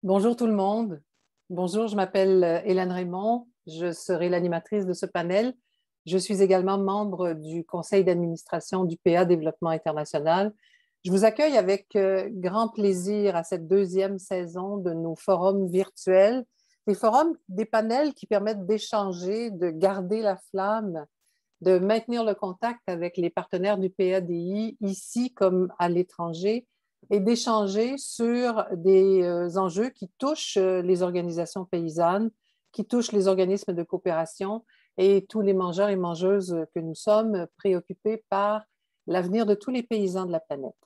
Bonjour tout le monde. Bonjour, je m'appelle Hélène Raymond. Je serai l'animatrice de ce panel. Je suis également membre du conseil d'administration du PA Développement International. Je vous accueille avec grand plaisir à cette deuxième saison de nos forums virtuels. Des forums, des panels qui permettent d'échanger, de garder la flamme, de maintenir le contact avec les partenaires du PADI ici comme à l'étranger et d'échanger sur des enjeux qui touchent les organisations paysannes, qui touchent les organismes de coopération et tous les mangeurs et mangeuses que nous sommes préoccupés par l'avenir de tous les paysans de la planète.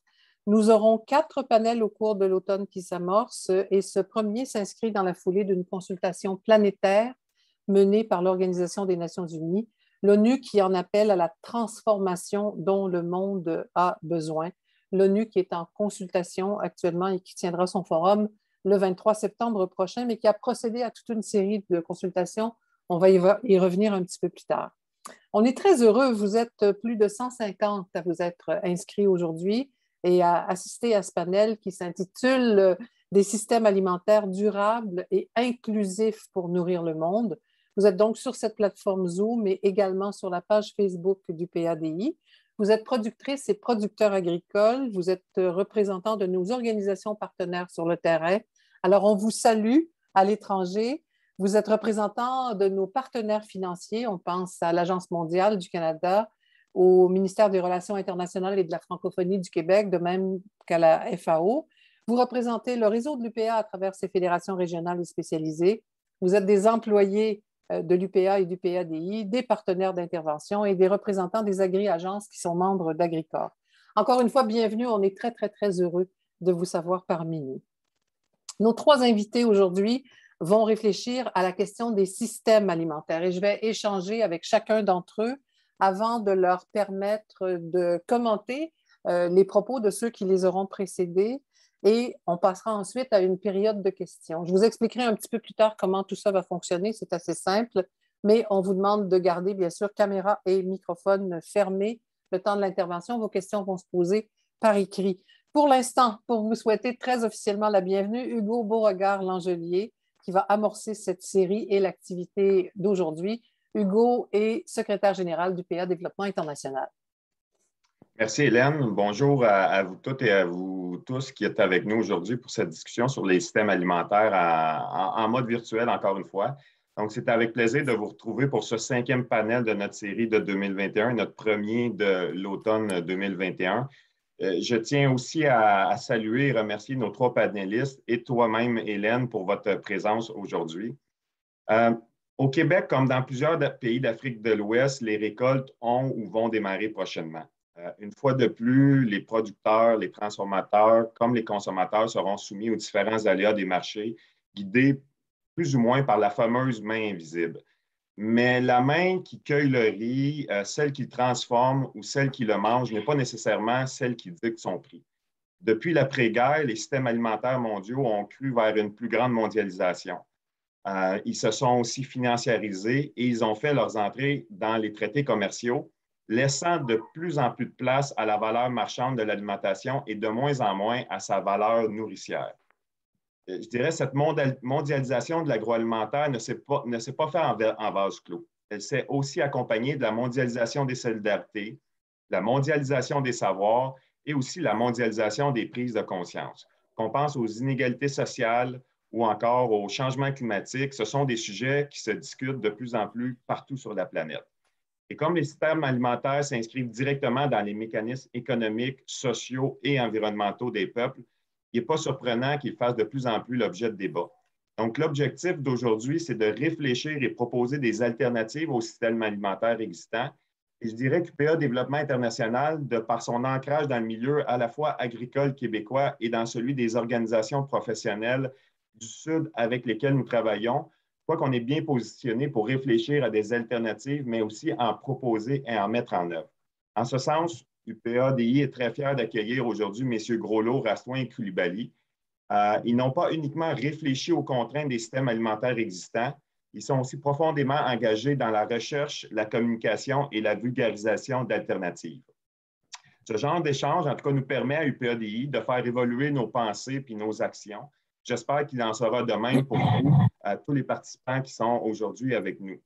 Nous aurons 4 panels au cours de l'automne qui s'amorce et ce premier s'inscrit dans la foulée d'une consultation planétaire menée par l'Organisation des Nations Unies, l'ONU qui en appelle à la transformation dont le monde a besoin. L'ONU qui est en consultation actuellement et qui tiendra son forum le 23 septembre prochain, mais qui a procédé à toute une série de consultations. On va y revenir un petit peu plus tard. On est très heureux. Vous êtes plus de 150 à vous être inscrits aujourd'hui et à assister à ce panel qui s'intitule « Des systèmes alimentaires durables et inclusifs pour nourrir le monde ». Vous êtes donc sur cette plateforme Zoom, mais également sur la page Facebook du PADI. Vous êtes productrice et producteur agricole. Vous êtes représentant de nos organisations partenaires sur le terrain. Alors, on vous salue à l'étranger. Vous êtes représentant de nos partenaires financiers. On pense à l'Agence mondiale du Canada, au ministère des Relations internationales et de la francophonie du Québec, de même qu'à la FAO. Vous représentez le réseau de l'UPA à travers ses fédérations régionales et spécialisées. Vous êtes des employés de l'UPA et du PADI, des partenaires d'intervention et des représentants des agri-agences qui sont membres d'Agricorps. Encore une fois, bienvenue. On est très, très, très heureux de vous savoir parmi nous. Nos 3 invités aujourd'hui vont réfléchir à la question des systèmes alimentaires et je vais échanger avec chacun d'entre eux avant de leur permettre de commenter les propos de ceux qui les auront précédés et on passera ensuite à une période de questions. Je vous expliquerai un petit peu plus tard comment tout ça va fonctionner, c'est assez simple, mais on vous demande de garder bien sûr caméra et microphone fermés le temps de l'intervention. Vos questions vont se poser par écrit. Pour l'instant, pour vous souhaiter très officiellement la bienvenue, Hugo Beauregard-Langelier, qui va amorcer cette série et l'activité d'aujourd'hui. Hugo est secrétaire général du PA Développement International. Merci Hélène. Bonjour à vous toutes et à vous tous qui êtes avec nous aujourd'hui pour cette discussion sur les systèmes alimentaires en mode virtuel encore une fois. Donc, c'est avec plaisir de vous retrouver pour ce 5e panel de notre série de 2021, notre premier de l'automne 2021. Je tiens aussi à saluer et remercier nos 3 panélistes et toi-même, Hélène, pour votre présence aujourd'hui. Au Québec, comme dans plusieurs pays d'Afrique de l'Ouest, les récoltes ont ou vont démarrer prochainement. Une fois de plus, les producteurs, les transformateurs, comme les consommateurs seront soumis aux différents aléas des marchés, guidés plus ou moins par la fameuse main invisible. Mais la main qui cueille le riz, celle qui le transforme ou celle qui le mange n'est pas nécessairement celle qui dicte son prix. Depuis l'après-guerre, les systèmes alimentaires mondiaux ont cru vers une plus grande mondialisation. Ils se sont aussi financiarisés et ils ont fait leurs entrées dans les traités commerciaux, laissant de plus en plus de place à la valeur marchande de l'alimentation et de moins en moins à sa valeur nourricière. Je dirais que cette mondialisation de l'agroalimentaire ne s'est pas faite en vase clos. Elle s'est aussi accompagnée de la mondialisation des solidarités, la mondialisation des savoirs et aussi la mondialisation des prises de conscience. Qu'on pense aux inégalités sociales ou encore au changement climatique, ce sont des sujets qui se discutent de plus en plus partout sur la planète. Et comme les systèmes alimentaires s'inscrivent directement dans les mécanismes économiques, sociaux et environnementaux des peuples, il n'est pas surprenant qu'ils fassent de plus en plus l'objet de débats. Donc, l'objectif d'aujourd'hui, c'est de réfléchir et proposer des alternatives aux systèmes alimentaires existants. Et je dirais qu'UPA Développement International, de par son ancrage dans le milieu à la fois agricole québécois et dans celui des organisations professionnelles du Sud avec lesquelles nous travaillons, je crois qu'on est bien positionné pour réfléchir à des alternatives, mais aussi en proposer et en mettre en œuvre. En ce sens, UPADI est très fier d'accueillir aujourd'hui M. Groslo, Rastouin et Coulibaly. Ils n'ont pas uniquement réfléchi aux contraintes des systèmes alimentaires existants, ils sont aussi profondément engagés dans la recherche, la communication et la vulgarisation d'alternatives. Ce genre d'échange, en tout cas, nous permet à UPADI de faire évoluer nos pensées et nos actions. J'espère qu'il en sera de même pour vous, tous les participants qui sont aujourd'hui avec nous.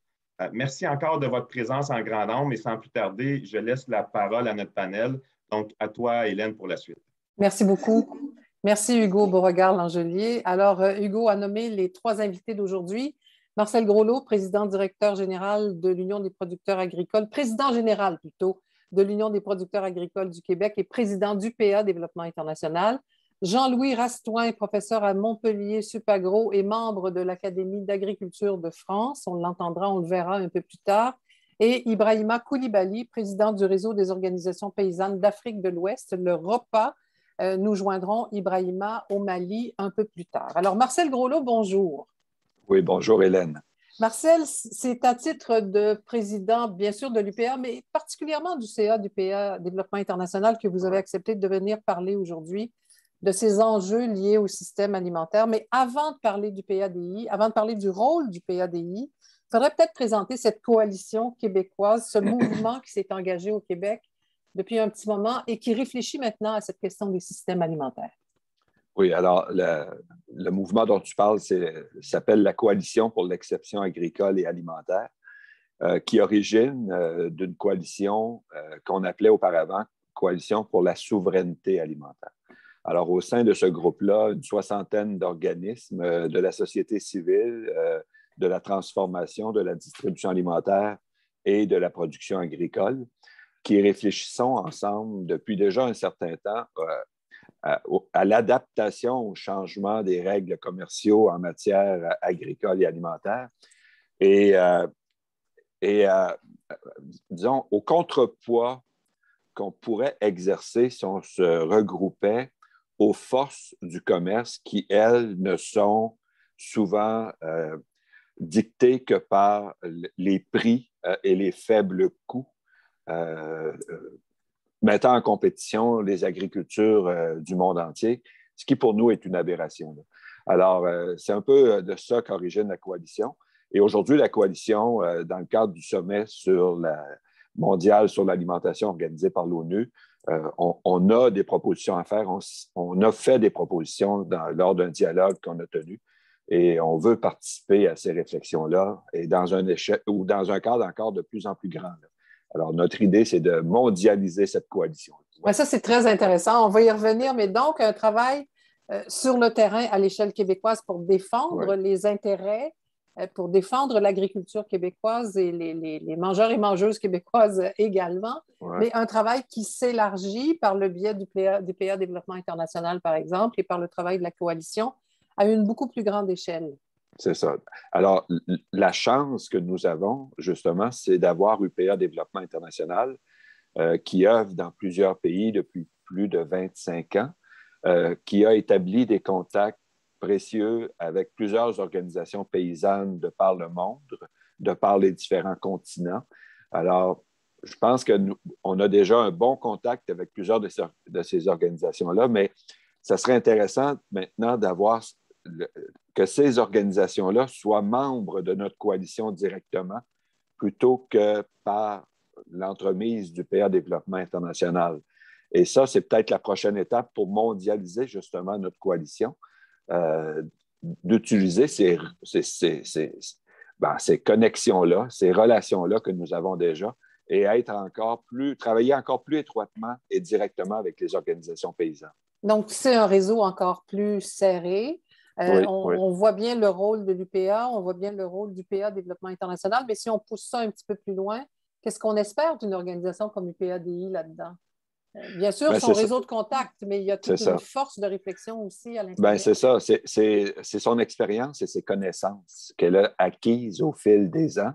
Merci encore de votre présence en grand nombre et sans plus tarder, je laisse la parole à notre panel. Donc, à toi, Hélène, pour la suite. Merci beaucoup. Merci, Hugo Beauregard-Langelier. Alors, Hugo a nommé les 3 invités d'aujourd'hui. Marcel Groslot, président directeur général de l'Union des producteurs agricoles, président général plutôt de l'Union des producteurs agricoles du Québec et président du PA Développement international. Jean-Louis Rastoin, professeur à Montpellier Supagro et membre de l'Académie d'agriculture de France. On l'entendra, on le verra un peu plus tard. Et Ibrahima Koulibaly, président du réseau des organisations paysannes d'Afrique de l'Ouest, le ROPA. Nous joindrons Ibrahima au Mali un peu plus tard. Alors, Marcel Groslot, bonjour. Oui, bonjour Hélène. Marcel, c'est à titre de président, bien sûr, de l'UPA, mais particulièrement du CA, du PA Développement international, que vous avez accepté de venir parler aujourd'hui de ces enjeux liés au système alimentaire. Mais avant de parler du PADI, avant de parler du rôle du PADI, il faudrait peut-être présenter cette coalition québécoise, ce mouvement qui s'est engagé au Québec depuis un petit moment et qui réfléchit maintenant à cette question des systèmes alimentaires. Oui, alors le mouvement dont tu parles s'appelle la Coalition pour l'exception agricole et alimentaire, qui origine d'une coalition qu'on appelait auparavant Coalition pour la souveraineté alimentaire. Alors, au sein de ce groupe-là, une 60aine d'organismes de la société civile, de la transformation, de la distribution alimentaire et de la production agricole, qui réfléchissons ensemble depuis déjà un certain temps à l'adaptation au changement des règles commerciaux en matière agricole et alimentaire disons, au contrepoids qu'on pourrait exercer si on se regroupait aux forces du commerce qui, elles, ne sont souvent dictées que par les prix et les faibles coûts, mettant en compétition les agricultures du monde entier, ce qui pour nous est une aberration. Alors, c'est un peu de ça qu'origine la coalition. Et aujourd'hui, la coalition, dans le cadre du sommet mondial sur l'alimentation organisé par l'ONU, on a des propositions à faire. On a fait des propositions lors d'un dialogue qu'on a tenu et on veut participer à ces réflexions-là et dans un cadre encore de plus en plus grand. Alors, notre idée, c'est de mondialiser cette coalition. Ouais, ça, c'est très intéressant. On va y revenir, mais donc, un travail sur le terrain à l'échelle québécoise pour défendre les intérêts, pour défendre l'agriculture québécoise et les mangeurs et mangeuses québécoises également, mais un travail qui s'élargit par le biais du PA Développement international, par exemple, et par le travail de la coalition à une beaucoup plus grande échelle. C'est ça. Alors, la chance que nous avons, justement, c'est d'avoir UPA Développement international qui œuvre dans plusieurs pays depuis plus de 25 ans, qui a établi des contacts précieux avec plusieurs organisations paysannes de par le monde, de par les différents continents. Alors, je pense qu'on a déjà un bon contact avec plusieurs de ces organisations-là, mais ça serait intéressant maintenant d'avoir que ces organisations-là soient membres de notre coalition directement plutôt que par l'entremise du PA Développement international. Et ça, c'est peut-être la prochaine étape pour mondialiser justement notre coalition, d'utiliser ces connexions-là, ces relations-là que nous avons déjà et travailler encore plus étroitement et directement avec les organisations paysannes. Donc, c'est un réseau encore plus serré. On voit bien le rôle de l'UPA, on voit bien le rôle du PA Développement international, mais si on pousse ça un petit peu plus loin, qu'est-ce qu'on espère d'une organisation comme UPADI là-dedans? Bien sûr, son réseau de contacts, mais il y a toute une force de réflexion aussi à l'intérieur. Bien, c'est ça. C'est son expérience et ses connaissances qu'elle a acquises au fil des ans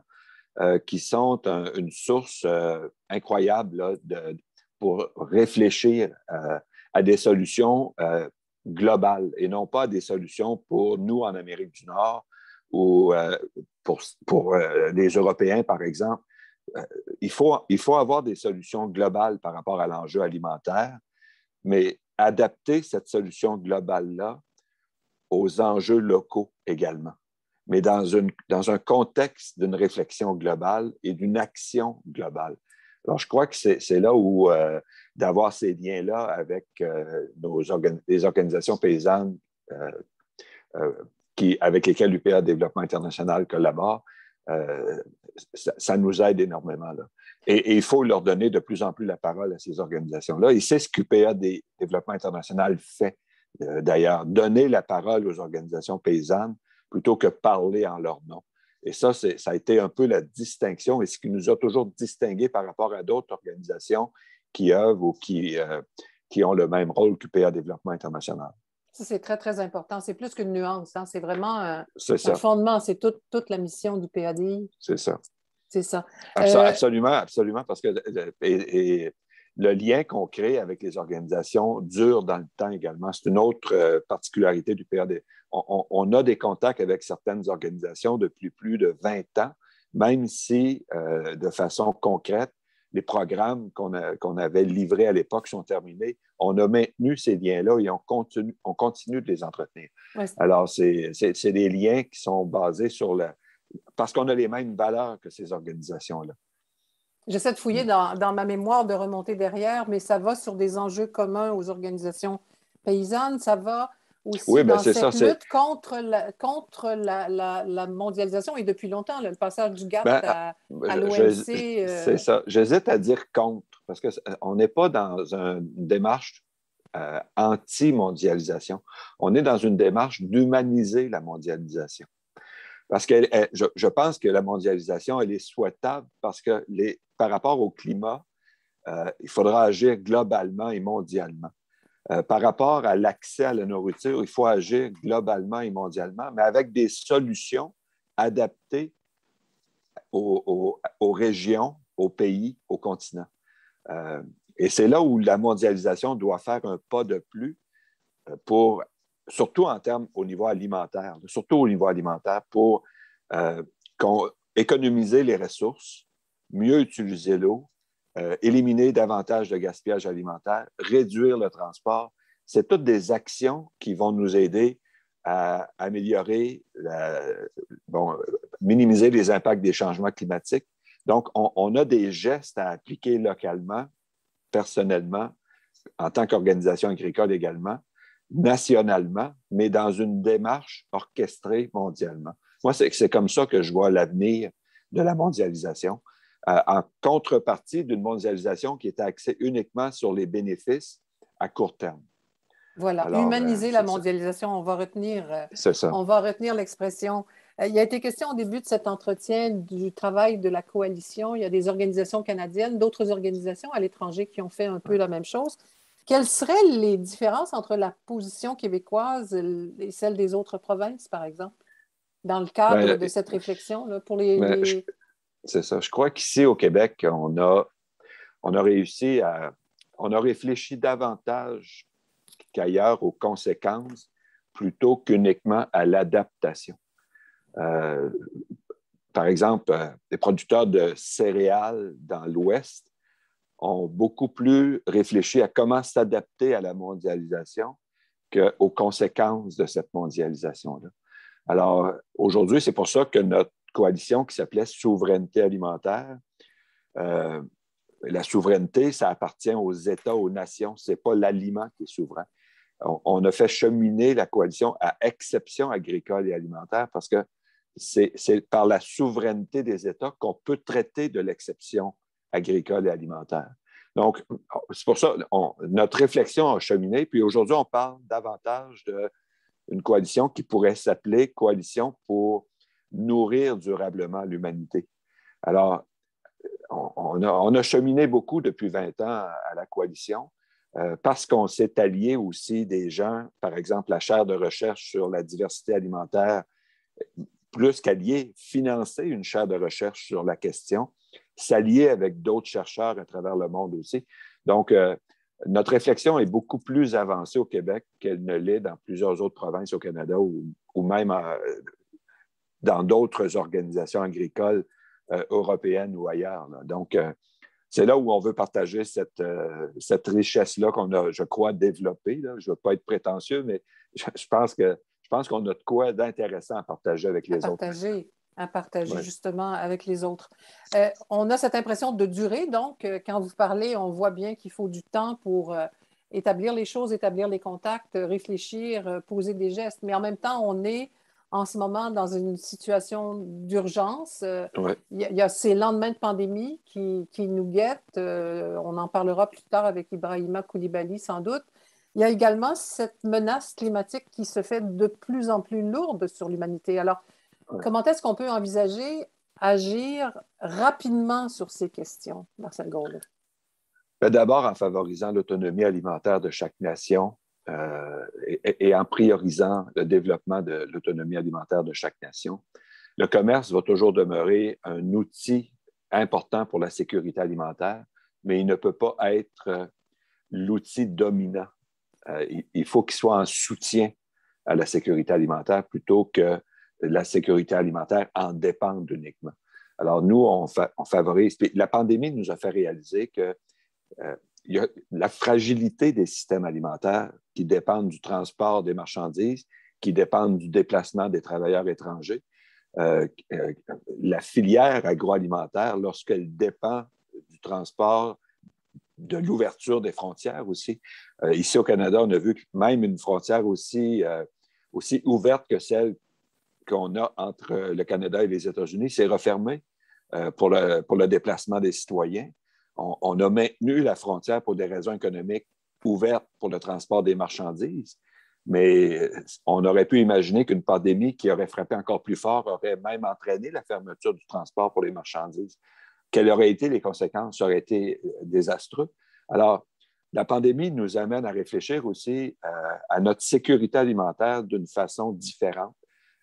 qui sont une source incroyable là, pour réfléchir à des solutions globales et non pas des solutions pour nous en Amérique du Nord ou pour les Européens, par exemple. Il faut avoir des solutions globales par rapport à l'enjeu alimentaire, mais adapter cette solution globale-là aux enjeux locaux également, mais dans un contexte d'une réflexion globale et d'une action globale. Alors, je crois que c'est là où d'avoir ces liens-là avec les organisations paysannes avec lesquels l'UPA Développement International collabore, ça nous aide énormément, là. Et il faut leur donner de plus en plus la parole à ces organisations-là. Et c'est ce qu'UPA Développement International fait, d'ailleurs, donner la parole aux organisations paysannes plutôt que parler en leur nom. Et ça a été un peu la distinction et ce qui nous a toujours distingués par rapport à d'autres organisations qui œuvrent ou qui ont le même rôle qu'UPA Développement International. Ça, c'est très, très important. C'est plus qu'une nuance, hein. C'est vraiment un fondement. C'est toute la mission du PADI. C'est ça. C'est ça. Absolument, absolument, parce que le lien qu'on crée avec les organisations dure dans le temps également. C'est une autre particularité du PAD. On a des contacts avec certaines organisations depuis plus de 20 ans, même si, de façon concrète, les programmes qu'on avait livrés à l'époque sont terminés. On a maintenu ces liens-là et on continue de les entretenir. Ouais. Alors, c'est des liens qui sont basés sur parce qu'on a les mêmes valeurs que ces organisations-là. J'essaie de fouiller dans ma mémoire, de remonter derrière, mais ça va sur des enjeux communs aux organisations paysannes. Ça va aussi dans cette lutte contre la mondialisation et depuis longtemps, le passage du GATT à l'OMC. C'est ça. J'hésite à dire contre, parce qu'on n'est pas dans une démarche anti-mondialisation. On est dans une démarche d'humaniser la mondialisation. Parce que je pense que la mondialisation, elle est souhaitable parce que par rapport au climat, il faudra agir globalement et mondialement. Par rapport à l'accès à la nourriture, il faut agir globalement et mondialement, mais avec des solutions adaptées aux régions, aux pays, aux continents. Et c'est là où la mondialisation doit faire un pas de plus surtout au niveau alimentaire, pour économiser les ressources, mieux utiliser l'eau, éliminer davantage de gaspillage alimentaire, réduire le transport. C'est toutes des actions qui vont nous aider à améliorer, minimiser les impacts des changements climatiques. Donc, on a des gestes à appliquer localement, personnellement, en tant qu'organisation agricole également, nationalement, mais dans une démarche orchestrée mondialement. Moi, c'est comme ça que je vois l'avenir de la mondialisation, en contrepartie d'une mondialisation qui est axée uniquement sur les bénéfices à court terme. Voilà, alors, humaniser la mondialisation, on va retenir l'expression. Il a été question au début de cet entretien du travail de la coalition. Il y a des organisations canadiennes, d'autres organisations à l'étranger qui ont fait un peu la même chose. Quelles seraient les différences entre la position québécoise et celle des autres provinces, par exemple, dans le cadre de cette réflexion là, pour C'est ça. Je crois qu'ici, au Québec, on a réfléchi davantage qu'ailleurs aux conséquences plutôt qu'uniquement à l'adaptation. Par exemple, les producteurs de céréales dans l'Ouest ont beaucoup plus réfléchi à comment s'adapter à la mondialisation qu'aux conséquences de cette mondialisation-là. Alors, aujourd'hui, c'est pour ça que notre coalition qui s'appelait Souveraineté alimentaire, la souveraineté, ça appartient aux États, aux nations, ce n'est pas l'aliment qui est souverain. On a fait cheminer la coalition à exception agricole et alimentaire parce que c'est par la souveraineté des États qu'on peut traiter de l'exception agricole et alimentaire. Donc, c'est pour ça notre réflexion a cheminé, puis aujourd'hui, on parle davantage d'une coalition qui pourrait s'appeler Coalition pour nourrir durablement l'humanité. Alors, on a cheminé beaucoup depuis 20 ans à la coalition parce qu'on s'est allié aussi des gens, par exemple, la chaire de recherche sur la diversité alimentaire, plus qu'allier, financer une chaire de recherche sur la question, s'allier avec d'autres chercheurs à travers le monde aussi. Donc, notre réflexion est beaucoup plus avancée au Québec qu'elle ne l'est dans plusieurs autres provinces au Canada ou même dans d'autres organisations agricoles européennes ou ailleurs. Là. Donc, c'est là où on veut partager cette richesse-là qu'on a, je crois, développée. Là. Je ne veux pas être prétentieux, mais je pense qu'on a de quoi d'intéressant à partager avec les autres. À partager justement avec les autres. On a cette impression de durée, donc, quand vous parlez, on voit bien qu'il faut du temps pour établir les choses, établir les contacts, réfléchir, poser des gestes. Mais en même temps, on est en ce moment dans une situation d'urgence. Ouais. Il y a ces lendemains de pandémie qui nous guettent. On en parlera plus tard avec Ibrahima Koulibaly, sans doute. Il y a également cette menace climatique qui se fait de plus en plus lourde sur l'humanité. Alors, comment est-ce qu'on peut envisager agir rapidement sur ces questions, Marcel Groslot? D'abord, en favorisant l'autonomie alimentaire de chaque nation et en priorisant le développement de l'autonomie alimentaire de chaque nation. Le commerce va toujours demeurer un outil important pour la sécurité alimentaire, mais il ne peut pas être l'outil dominant. Il faut qu'il soit en soutien à la sécurité alimentaire plutôt que la sécurité alimentaire en dépende uniquement. Alors, nous, on favorise. La pandémie nous a fait réaliser que il y a la fragilité des systèmes alimentaires qui dépendent du transport des marchandises, qui dépendent du déplacement des travailleurs étrangers. La filière agroalimentaire, lorsqu'elle dépend du transport, de l'ouverture des frontières aussi. Ici au Canada, on a vu que même une frontière aussi ouverte que celle qu'on a entre le Canada et les États-Unis s'est refermée pour le déplacement des citoyens. On a maintenu la frontière pour des raisons économiques ouvertes pour le transport des marchandises, mais on aurait pu imaginer qu'une pandémie qui aurait frappé encore plus fort aurait même entraîné la fermeture du transport pour les marchandises. Quelles auraient été les conséquences? Ça aurait été désastreux. Alors, la pandémie nous amène à réfléchir aussi à notre sécurité alimentaire d'une façon différente.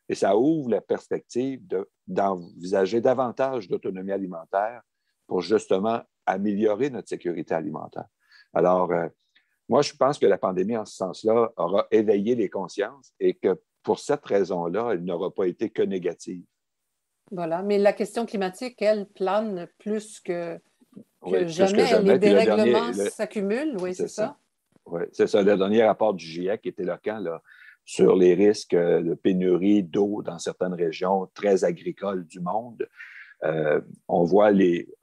Et ça ouvre la perspective d'envisager davantage d'autonomie alimentaire pour justement améliorer notre sécurité alimentaire. Alors, moi, je pense que la pandémie, en ce sens-là, aura éveillé les consciences et que pour cette raison-là, elle n'aura pas été que négative. Voilà, mais la question climatique, elle, plane plus que oui, jamais. Plus que jamais. Les dérèglements s'accumulent, oui, c'est ça. Oui, c'est ça. Le dernier rapport du GIEC est éloquent là, sur les risques de pénurie d'eau dans certaines régions très agricoles du monde. On voit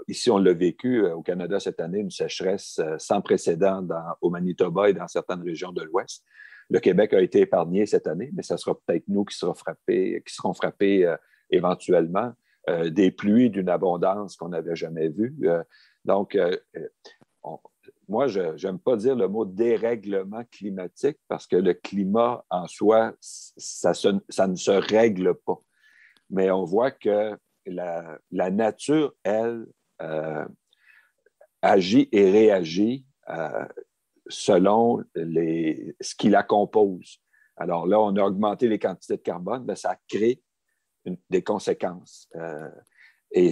ici, on l'a vécu au Canada cette année, une sécheresse sans précédent au Manitoba et dans certaines régions de l'Ouest. Le Québec a été épargné cette année, mais ce sera peut-être nous qui serons frappés éventuellement des pluies d'une abondance qu'on n'avait jamais vue. Donc, moi, je n'aime pas dire le mot dérèglement climatique parce que le climat en soi, ça ne se règle pas. Mais on voit que la nature, elle, agit et réagit selon ce qui la compose. Alors là, on a augmenté les quantités de carbone, mais ça crée des conséquences. Et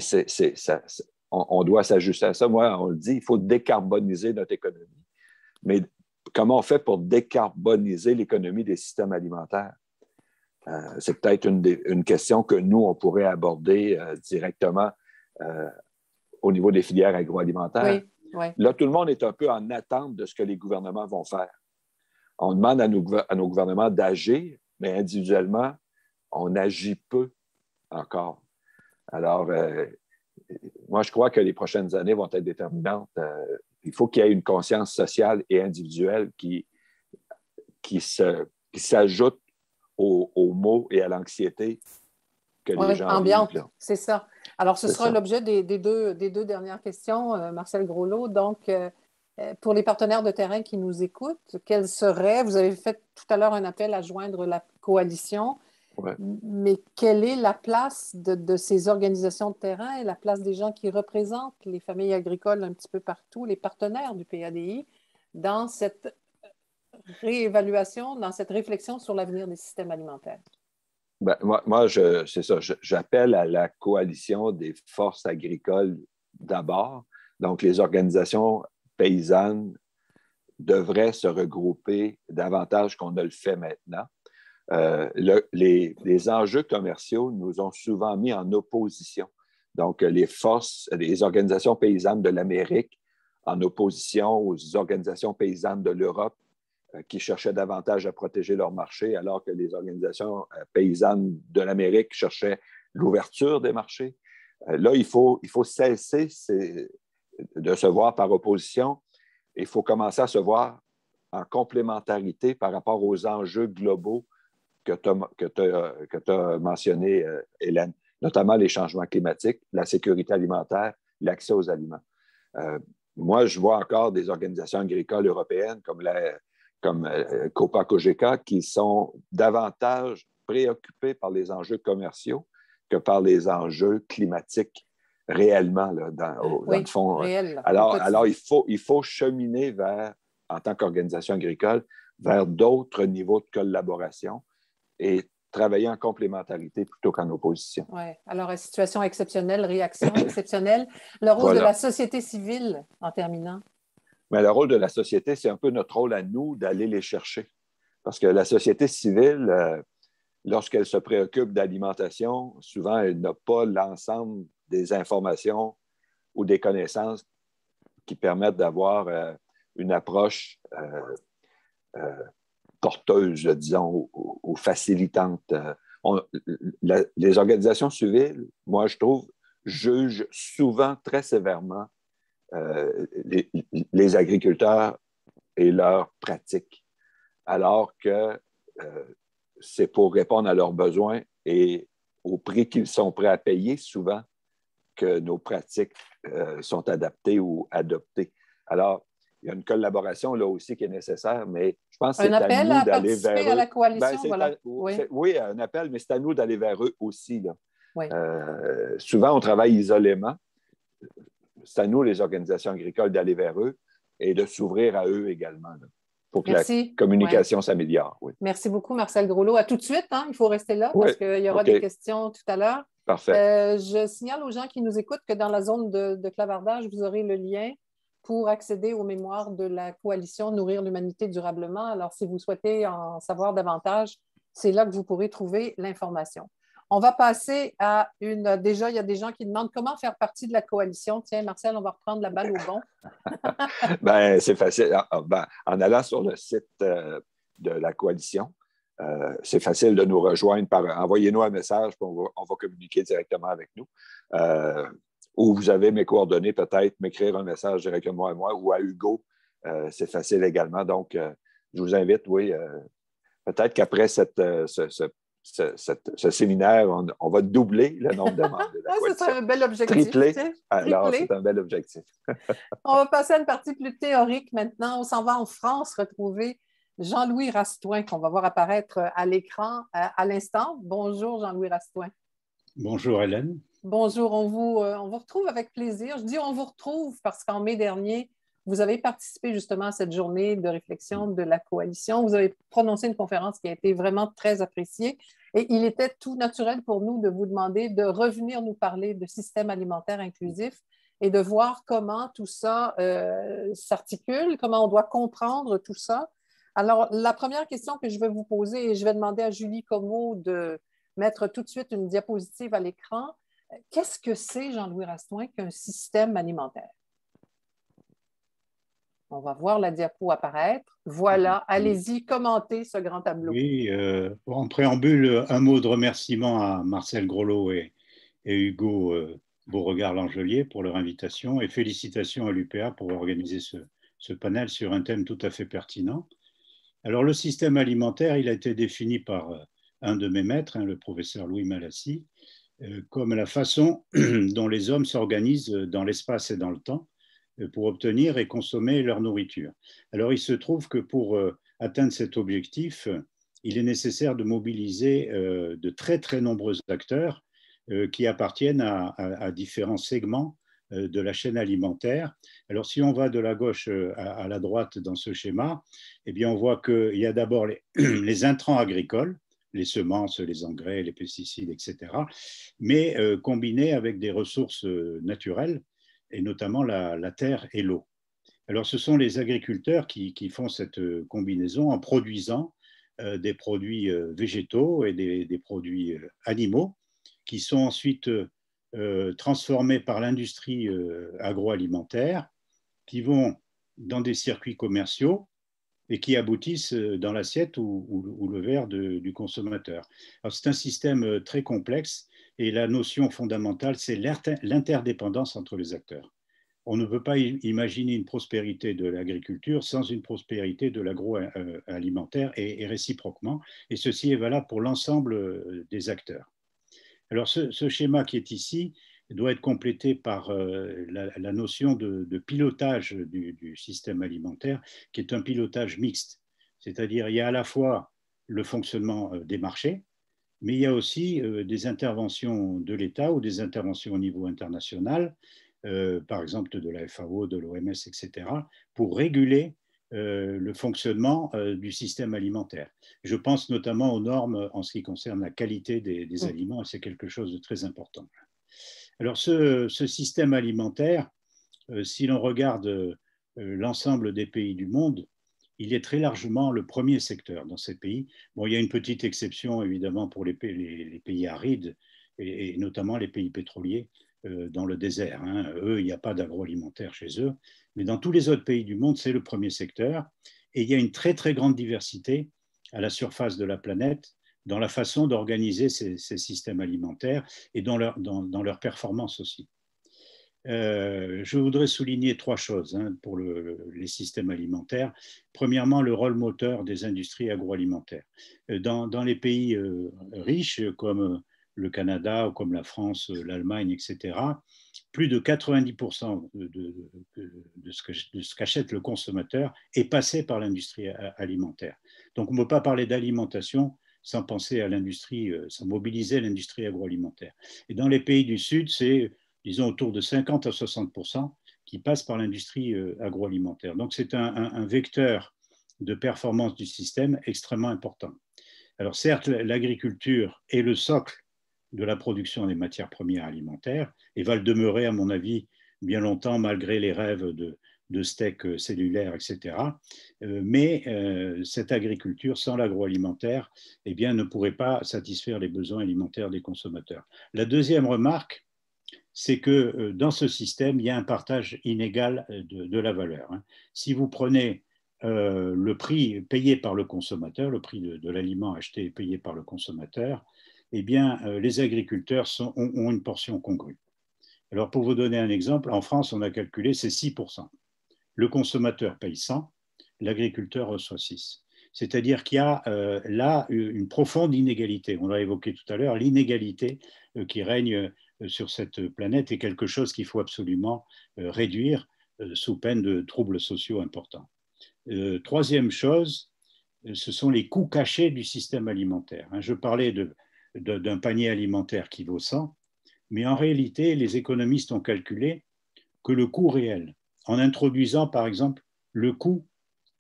on doit s'ajuster à ça. Moi, on le dit, il faut décarboniser notre économie. Mais comment on fait pour décarboniser l'économie des systèmes alimentaires? C'est peut-être une question que nous, on pourrait aborder directement au niveau des filières agroalimentaires. Oui, oui. Là, tout le monde est un peu en attente de ce que les gouvernements vont faire. On demande à nos gouvernements d'agir, mais individuellement, on agit peu encore. Alors, moi, je crois que les prochaines années vont être déterminantes. Il faut qu'il y ait une conscience sociale et individuelle qui s'ajoute aux maux et à l'anxiété que les gens ambiante, vivent. C'est ça. Alors, ce sera l'objet des deux dernières questions, Marcel Groslot. Donc, pour les partenaires de terrain qui nous écoutent, quelle serait, vous avez fait tout à l'heure un appel à joindre la coalition, mais quelle est la place de ces organisations de terrain et la place des gens qui représentent les familles agricoles un petit peu partout, les partenaires du PADI, dans cette réévaluation, dans cette réflexion sur l'avenir des systèmes alimentaires? Moi, c'est ça. J'appelle à la coalition des forces agricoles d'abord. Donc, les organisations paysannes devraient se regrouper davantage qu'on ne le fait maintenant. Les enjeux commerciaux nous ont souvent mis en opposition. Donc, les organisations paysannes de l'Amérique en opposition aux organisations paysannes de l'Europe qui cherchaient davantage à protéger leur marché, alors que les organisations paysannes de l'Amérique cherchaient l'ouverture des marchés. Là, il faut cesser de se voir par opposition. Il faut commencer à se voir en complémentarité par rapport aux enjeux globaux que tu as mentionnés, Hélène, notamment les changements climatiques, la sécurité alimentaire, l'accès aux aliments. Moi, je vois encore des organisations agricoles européennes comme Copa-Cogeca qui sont davantage préoccupées par les enjeux commerciaux que par les enjeux climatiques réellement, là, dans le fond. Réel, alors il faut cheminer vers, en tant qu'organisation agricole, vers d'autres niveaux de collaboration et travailler en complémentarité plutôt qu'en opposition. Oui. Alors, situation exceptionnelle, réaction exceptionnelle. Le rôle de la société civile, en terminant. Mais le rôle de la société, c'est un peu notre rôle à nous d'aller les chercher. Parce que la société civile, lorsqu'elle se préoccupe d'alimentation, souvent, elle n'a pas l'ensemble des informations ou des connaissances qui permettent d'avoir une approche porteuse, disons, ou facilitante. Les organisations civiles, moi, je trouve, jugent souvent très sévèrement les agriculteurs et leurs pratiques, alors que c'est pour répondre à leurs besoins et au prix qu'ils sont prêts à payer souvent que nos pratiques sont adaptées ou adoptées. Alors, il y a une collaboration là aussi qui est nécessaire, mais je pense que c'est à nous d'aller vers eux. À la coalition, voilà. Oui, un appel, mais c'est à nous d'aller vers eux aussi. Là. Oui. Souvent, on travaille isolément. C'est à nous, les organisations agricoles, d'aller vers eux et de s'ouvrir à eux également, là, pour que la communication s'améliore. Oui. Merci beaucoup, Marcel Groslo. À tout de suite, hein? Il faut rester là parce qu'il y aura des questions tout à l'heure. Parfait. Je signale aux gens qui nous écoutent que dans la zone de clavardage, vous aurez le lien pour accéder aux mémoires de la coalition Nourrir l'humanité durablement. Alors, si vous souhaitez en savoir davantage, c'est là que vous pourrez trouver l'information. On va passer à une... Déjà, il y a des gens qui demandent comment faire partie de la coalition. Tiens, Marcel, on va reprendre la balle au bon. C'est facile. En allant sur le site de la coalition, c'est facile de nous rejoindre envoyez-nous un message, puis on va communiquer directement avec nous. Ou vous avez mes coordonnées, peut-être m'écrire un message directement à moi ou à Hugo. C'est facile également. Donc, je vous invite, peut-être qu'après ce séminaire, on va doubler le nombre de membres de la coalition. C'est un bel objectif. Tripler. Alors, c'est un bel objectif. On va passer à une partie plus théorique maintenant. On s'en va en France retrouver Jean-Louis Rastoin, qu'on va voir apparaître à l'écran à l'instant. Bonjour, Jean-Louis Rastoin. Bonjour, Hélène. Bonjour, on vous retrouve avec plaisir. Je dis on vous retrouve parce qu'en mai dernier, vous avez participé justement à cette journée de réflexion de la coalition. Vous avez prononcé une conférence qui a été vraiment très appréciée et il était tout naturel pour nous de vous demander de revenir nous parler de système alimentaire inclusif et de voir comment tout ça s'articule, comment on doit comprendre tout ça. Alors, la première question que je vais vous poser, et je vais demander à Julie Comeau de mettre tout de suite une diapositive à l'écran. Qu'est-ce que c'est, Jean-Louis Rastoin, qu'un système alimentaire? On va voir la diapo apparaître. Voilà, allez-y, commentez ce grand tableau. Oui, en préambule, un mot de remerciement à Marcel Groslo et Hugo Beauregard-Langelier pour leur invitation et félicitations à l'UPA pour organiser ce panel sur un thème tout à fait pertinent. Alors, le système alimentaire, il a été défini par un de mes maîtres, le professeur Louis Malassis, comme la façon dont les hommes s'organisent dans l'espace et dans le temps pour obtenir et consommer leur nourriture. Alors, il se trouve que pour atteindre cet objectif, il est nécessaire de mobiliser de très, très nombreux acteurs qui appartiennent à différents segments de la chaîne alimentaire. Alors, si on va de la gauche à la droite dans ce schéma, eh bien, on voit qu'il y a d'abord les intrants agricoles, les semences, les engrais, les pesticides, etc., mais combinés avec des ressources naturelles, et notamment la terre et l'eau. Alors, ce sont les agriculteurs qui font cette combinaison en produisant des produits végétaux et des produits animaux qui sont ensuite transformés par l'industrie agroalimentaire, qui vont dans des circuits commerciaux et qui aboutissent dans l'assiette ou le verre du consommateur. Alors, c'est un système très complexe et la notion fondamentale, c'est l'interdépendance entre les acteurs. on ne peut pas imaginer une prospérité de l'agriculture sans une prospérité de l'agroalimentaire et réciproquement. Et ceci est valable pour l'ensemble des acteurs. Alors, ce schéma qui est ici doit être complété par la notion de pilotage du système alimentaire, qui est un pilotage mixte. C'est-à-dire, il y a à la fois le fonctionnement des marchés, mais il y a aussi des interventions de l'État ou des interventions au niveau international, par exemple de la FAO, de l'OMS, etc., pour réguler le fonctionnement du système alimentaire. Je pense notamment aux normes en ce qui concerne la qualité des aliments, et c'est quelque chose de très important. Alors, ce système alimentaire, si l'on regarde l'ensemble des pays du monde, il est très largement le premier secteur dans ces pays. Bon, il y a une petite exception, évidemment, pour les pays arides, et notamment les pays pétroliers dans le désert. Hein. Eux, il n'y a pas d'agroalimentaire chez eux. Mais dans tous les autres pays du monde, c'est le premier secteur. Et il y a une très, très grande diversité à la surface de la planète dans la façon d'organiser ces systèmes alimentaires et dans leur performance aussi. Je voudrais souligner trois choses pour les systèmes alimentaires. Premièrement, le rôle moteur des industries agroalimentaires. Dans les pays riches comme le Canada ou comme la France, l'Allemagne, etc., plus de 90% de ce qu'achète le consommateur est passé par l'industrie alimentaire. Donc, on ne peut pas parler d'alimentation sans penser à l'industrie, sans mobiliser l'industrie agroalimentaire. Et dans les pays du Sud, c'est disons autour de 50 à 60% qui passent par l'industrie agroalimentaire. Donc, c'est un vecteur de performance du système extrêmement important. Alors, certes, l'agriculture est le socle de la production des matières premières alimentaires et va le demeurer, à mon avis, bien longtemps, malgré les rêves de steaks cellulaires, etc. Mais cette agriculture, sans l'agroalimentaire, eh bien, ne pourrait pas satisfaire les besoins alimentaires des consommateurs. La deuxième remarque, c'est que dans ce système, il y a un partage inégal de la valeur. Si vous prenez le prix payé par le consommateur, le prix de l'aliment acheté et payé par le consommateur, eh bien, les agriculteurs ont une portion congrue. Alors, pour vous donner un exemple, en France, on a calculé, c'est 6%. Le consommateur paye 100, l'agriculteur reçoit 6. C'est-à-dire qu'il y a là une profonde inégalité. On l'a évoqué tout à l'heure, l'inégalité qui règne sur cette planète est quelque chose qu'il faut absolument réduire sous peine de troubles sociaux importants. Troisième chose, ce sont les coûts cachés du système alimentaire. Je parlais d'un panier alimentaire qui vaut 100, mais en réalité, les économistes ont calculé que le coût réel, en introduisant par exemple le coût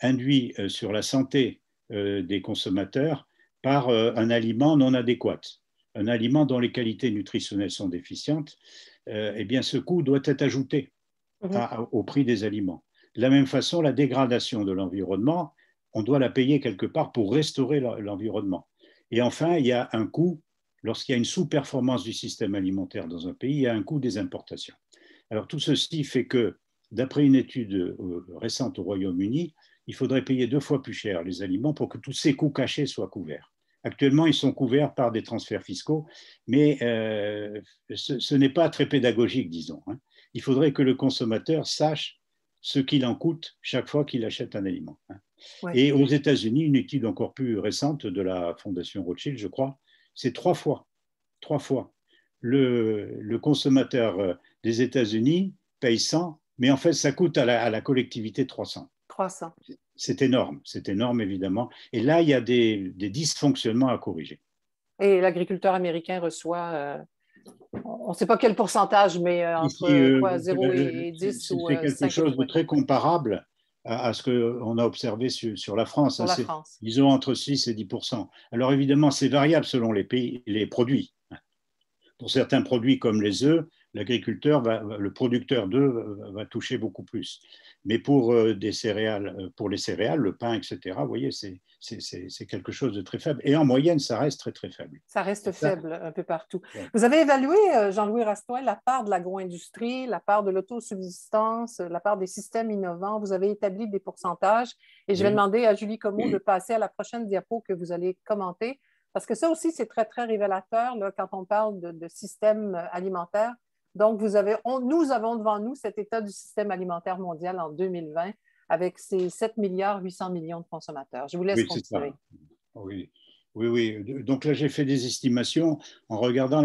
induit sur la santé des consommateurs par un aliment non adéquat, un aliment dont les qualités nutritionnelles sont déficientes, eh bien ce coût doit être ajouté au prix des aliments. De la même façon, la dégradation de l'environnement, on doit la payer quelque part pour restaurer l'environnement. Et enfin, il y a un coût, lorsqu'il y a une sous-performance du système alimentaire dans un pays, il y a un coût des importations. Alors tout ceci fait que, d'après une étude récente au Royaume-Uni, il faudrait payer 2 fois plus cher les aliments pour que tous ces coûts cachés soient couverts. Actuellement, ils sont couverts par des transferts fiscaux, mais ce n'est pas très pédagogique, disons. Il faudrait que le consommateur sache ce qu'il en coûte chaque fois qu'il achète un aliment. Ouais. Et aux États-Unis, une étude encore plus récente de la Fondation Rothschild, je crois, c'est 3 fois. 3 fois. Le consommateur des États-Unis paye 100, mais en fait, ça coûte à la collectivité 300. 300. C'est énorme évidemment. Et là, il y a des dysfonctionnements à corriger. Et l'agriculteur américain reçoit, on ne sait pas quel pourcentage, mais entre 0 et 10 ou 5. C'est quelque chose de très comparable à ce qu'on a observé sur la France. Sur la France. Disons entre 6 et 10%. Alors évidemment, c'est variable selon les pays, les produits. Pour certains produits comme les œufs, l'agriculteur, le producteur d'œufs va toucher beaucoup plus. Mais pour des céréales, pour les céréales, le pain, etc., vous voyez, c'est quelque chose de très faible. Et en moyenne, ça reste très, très faible. Ça reste faible un peu partout. Ouais. Vous avez évalué, Jean-Louis Rastoin, la part de l'agro-industrie, la part de l'autosubsistance, la part des systèmes innovants. Vous avez établi des pourcentages. Et je vais demander à Julie Comeau de passer à la prochaine diapo que vous allez commenter. Parce que ça aussi, c'est très, très révélateur là, quand on parle de système alimentaire. Donc, nous avons devant nous cet état du système alimentaire mondial en 2020 avec ses 7 milliards 800 millions de consommateurs. Je vous laisse Oui, c'est continuer. ça. Oui, oui, oui. Donc là, j'ai fait des estimations en regardant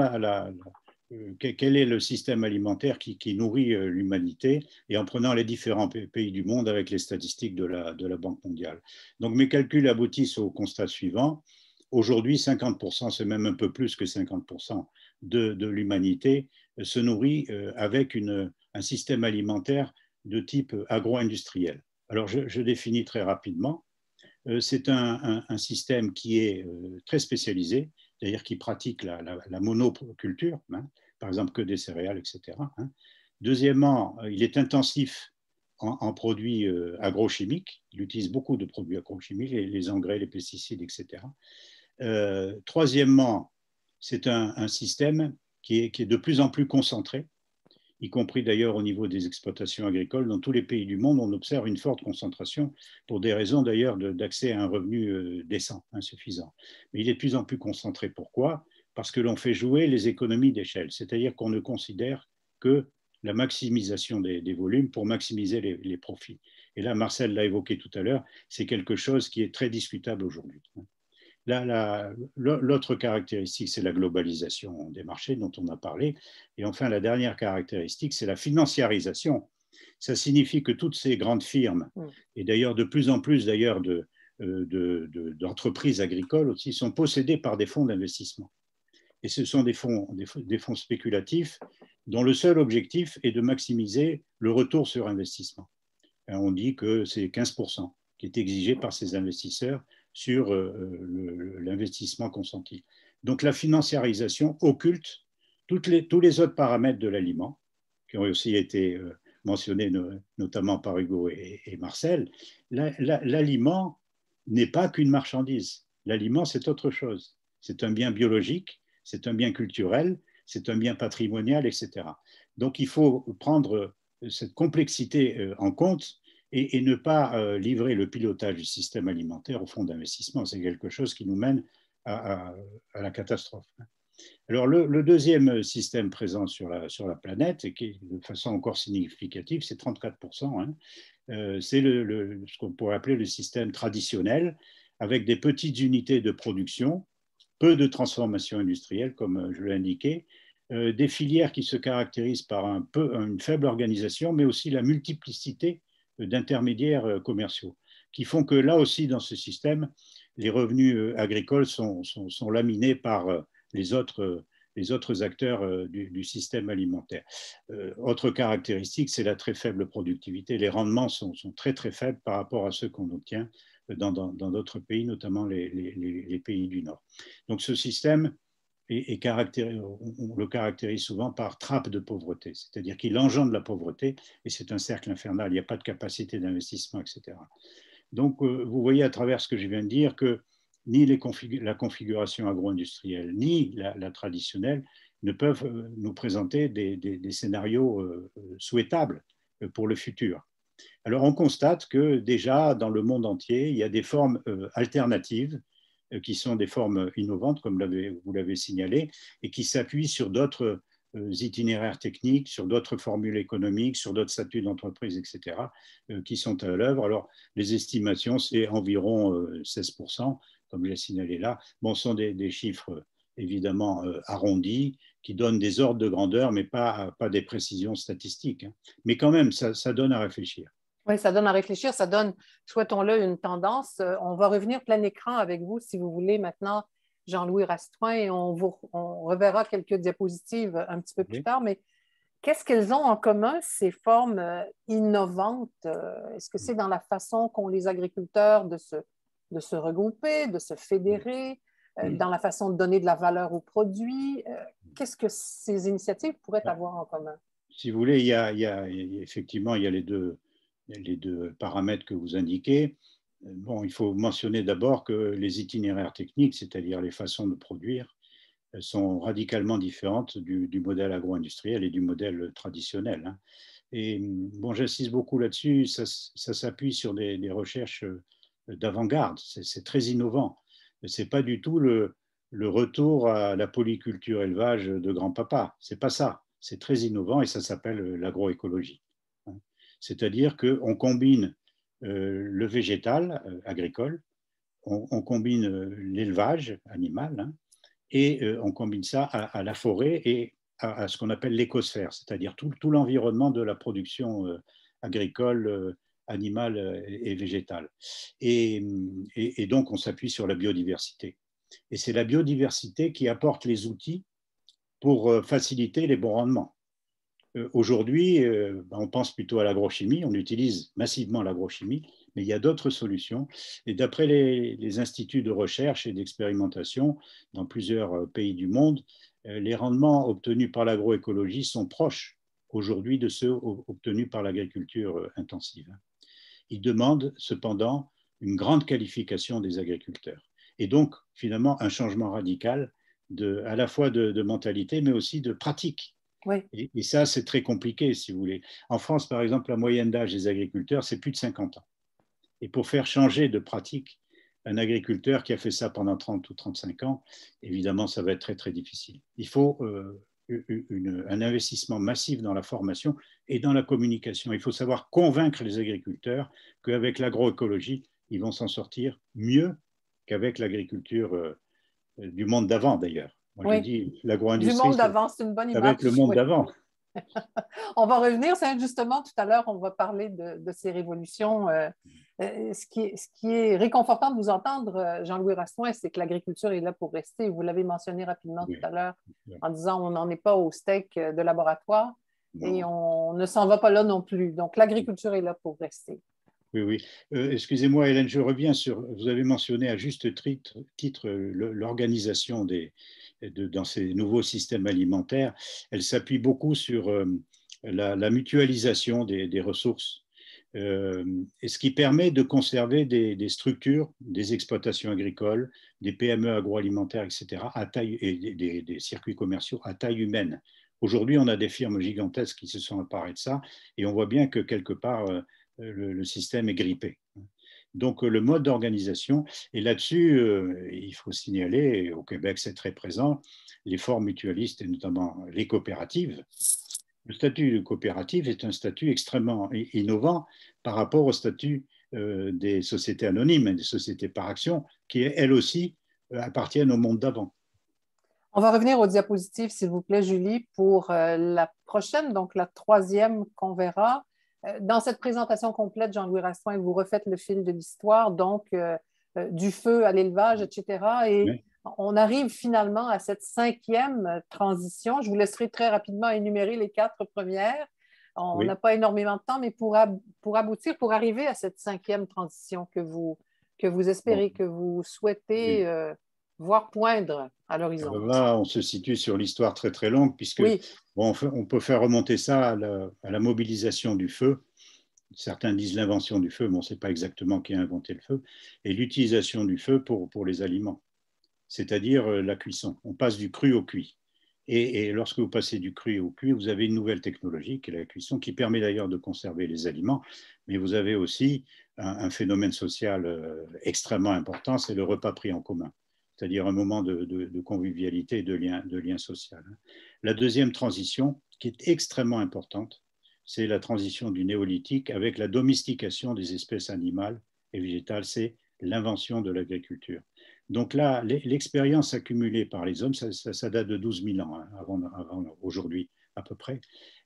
quel est le système alimentaire qui nourrit l'humanité et en prenant les différents pays du monde avec les statistiques de la Banque mondiale. Donc mes calculs aboutissent au constat suivant. Aujourd'hui, 50%, c'est même un peu plus que 50% de l'humanité se nourrit avec un système alimentaire de type agro-industriel. Alors je définis très rapidement. C'est un système qui est très spécialisé, c'est-à-dire qui pratique la monoculture, hein, par exemple que des céréales, etc. Hein. Deuxièmement, il est intensif en produits agrochimiques. Il utilise beaucoup de produits agrochimiques, les engrais, les pesticides, etc. Troisièmement, c'est un système qui est de plus en plus concentré, y compris d'ailleurs au niveau des exploitations agricoles. Dans tous les pays du monde, on observe une forte concentration pour des raisons d'ailleurs d'accès à un revenu décent, insuffisant. Mais il est de plus en plus concentré. Pourquoi? Parce que l'on fait jouer les économies d'échelle, c'est-à-dire qu'on ne considère que la maximisation des volumes pour maximiser les profits. Et là, Marcel l'a évoqué tout à l'heure, c'est quelque chose qui est très discutable aujourd'hui. L'autre caractéristique, c'est la globalisation des marchés dont on a parlé. Et enfin, la dernière caractéristique, c'est la financiarisation. Ça signifie que toutes ces grandes firmes, et d'ailleurs de plus en plus d'entreprises agricoles aussi, sont possédées par des fonds d'investissement. Et ce sont des fonds spéculatifs dont le seul objectif est de maximiser le retour sur investissement. On dit que c'est 15% qui est exigé par ces investisseurs sur l'investissement consenti. Donc la financiarisation occulte tous les autres paramètres de l'aliment, qui ont aussi été mentionnés notamment par Hugo et Marcel. L'aliment n'est pas qu'une marchandise. L'aliment, c'est autre chose. C'est un bien biologique, c'est un bien culturel, c'est un bien patrimonial, etc. Donc il faut prendre cette complexité en compte et ne pas livrer le pilotage du système alimentaire au fonds d'investissement. C'est quelque chose qui nous mène à la catastrophe. Alors, le deuxième système présent sur la planète, et qui est de façon encore significative, c'est 34%, hein, c'est ce qu'on pourrait appeler le système traditionnel, avec des petites unités de production, peu de transformation industrielle, comme je l'ai indiqué, des filières qui se caractérisent par une faible organisation, mais aussi la multiplicité d'intermédiaires commerciaux, qui font que là aussi, dans ce système, les revenus agricoles sont laminés par les autres acteurs du système alimentaire. Autre caractéristique, c'est la très faible productivité. Les rendements sont très, très faibles par rapport à ceux qu'on obtient dans d'autres pays, notamment les pays du Nord. Donc ce système on le caractérise souvent par trappe de pauvreté, c'est-à-dire qu'il engendre la pauvreté et c'est un cercle infernal, il n'y a pas de capacité d'investissement, etc. Donc, vous voyez à travers ce que je viens de dire que ni la configuration agro-industrielle, ni la traditionnelle ne peuvent nous présenter des scénarios souhaitables pour le futur. Alors, on constate que déjà, dans le monde entier, il y a des formes alternatives qui sont des formes innovantes, comme vous l'avez signalé, et qui s'appuient sur d'autres itinéraires techniques, sur d'autres formules économiques, sur d'autres statuts d'entreprise, etc., qui sont à l'œuvre. Alors, les estimations, c'est environ 16%, comme je l'ai signalé là. Bon, ce sont des chiffres évidemment arrondis, qui donnent des ordres de grandeur, mais pas des précisions statistiques. Hein. Mais quand même, ça donne à réfléchir. Oui, ça donne à réfléchir, ça donne, souhaitons-le, une tendance. On va revenir plein écran avec vous, si vous voulez, maintenant, Jean-Louis Rastoin, et on reverra quelques diapositives un petit peu plus tard, mais qu'est-ce qu'elles ont en commun, ces formes innovantes? Est-ce que c'est dans la façon qu'ont les agriculteurs de se regrouper, de se fédérer, dans la façon de donner de la valeur aux produits? Qu'est-ce que ces initiatives pourraient avoir en commun? Si vous voulez, effectivement, il y a les deux paramètres que vous indiquez. Bon, il faut mentionner d'abord que les itinéraires techniques, c'est-à-dire les façons de produire, sont radicalement différentes du modèle agro-industriel et du modèle traditionnel. Hein. Et bon, j'insiste beaucoup là-dessus, ça s'appuie sur des recherches d'avant-garde, c'est très innovant. Ce n'est pas du tout le retour à la polyculture élevage de grand-papa, c'est pas ça. C'est très innovant et ça s'appelle l'agroécologie. C'est-à-dire qu'on combine le végétal agricole, on combine l'élevage animal, et on combine ça à la forêt et à ce qu'on appelle l'écosphère, c'est-à-dire tout l'environnement de la production agricole, animale et végétale. Et donc, on s'appuie sur la biodiversité. Et c'est la biodiversité qui apporte les outils pour faciliter les bons rendements. Aujourd'hui, on pense plutôt à l'agrochimie, on utilise massivement l'agrochimie, mais il y a d'autres solutions. Et d'après les instituts de recherche et d'expérimentation dans plusieurs pays du monde, les rendements obtenus par l'agroécologie sont proches aujourd'hui de ceux obtenus par l'agriculture intensive. Ils demandent cependant une grande qualification des agriculteurs. Et donc, finalement, un changement radical à la fois de mentalité, mais aussi de pratique. Oui. Et ça, c'est très compliqué, si vous voulez. En France, par exemple, la moyenne d'âge des agriculteurs, c'est plus de 50 ans. Et pour faire changer de pratique un agriculteur qui a fait ça pendant 30 ou 35 ans, évidemment, ça va être très, très difficile. Il faut un investissement massif dans la formation et dans la communication. Il faut savoir convaincre les agriculteurs qu'avec l'agroécologie, ils vont s'en sortir mieux qu'avec l'agriculture du monde d'avant, d'ailleurs. Moi, oui. je dis l'agro-industrie. Du monde d'avant, c'est une bonne image. Ça va être le monde d'avant. On va revenir, c'est justement tout à l'heure, on va parler de ces révolutions. Ce qui est réconfortant de vous entendre, Jean-Louis Rassoin, c'est que l'agriculture est là pour rester. Vous l'avez mentionné rapidement tout à l'heure en disant on n'en est pas au steak de laboratoire et on ne s'en va pas là non plus. Donc l'agriculture est là pour rester. Oui, oui. Excusez-moi, Hélène, je reviens sur. Vous avez mentionné à juste titre l'organisation dans ces nouveaux systèmes alimentaires. Elle s'appuie beaucoup sur la mutualisation des ressources, et ce qui permet de conserver des structures, des exploitations agricoles, des PME agroalimentaires, etc., et des circuits commerciaux à taille humaine. Aujourd'hui, on a des firmes gigantesques qui se sont emparées de ça, et on voit bien que quelque part, le système est grippé. Donc, le mode d'organisation, et là-dessus, il faut signaler, et au Québec, c'est très présent, les formes mutualistes et notamment les coopératives. Le statut de coopérative est un statut extrêmement innovant par rapport au statut des sociétés anonymes, des sociétés par action, qui, elles aussi, appartiennent au monde d'avant. On va revenir aux diapositives, s'il vous plaît, Julie, pour la prochaine, donc la troisième qu'on verra. Dans cette présentation complète, Jean-Louis Rassoin, vous refaites le fil de l'histoire, donc du feu à l'élevage, etc. Et oui. On arrive finalement à cette cinquième transition. Je vous laisserai très rapidement énumérer les 4 premières. On n'a pas énormément de temps, mais pour aboutir, pour arriver à cette cinquième transition que vous espérez, que vous souhaitez voir poindre à l'horizon. Là, on se situe sur l'histoire très très longue, puisque on peut faire remonter ça à la mobilisation du feu. Certains disent l'invention du feu, mais on ne sait pas exactement qui a inventé le feu, et l'utilisation du feu pour les aliments, c'est-à-dire la cuisson. On passe du cru au cuit. Et lorsque vous passez du cru au cuit, vous avez une nouvelle technologie qui est la cuisson, qui permet d'ailleurs de conserver les aliments, mais vous avez aussi un phénomène social extrêmement important, c'est le repas pris en commun, c'est-à-dire un moment de convivialité et de lien social. La deuxième transition, qui est extrêmement importante, c'est la transition du néolithique avec la domestication des espèces animales et végétales, c'est l'invention de l'agriculture. Donc là, l'expérience accumulée par les hommes, ça date de 12 000 ans, hein, avant aujourd'hui à peu près.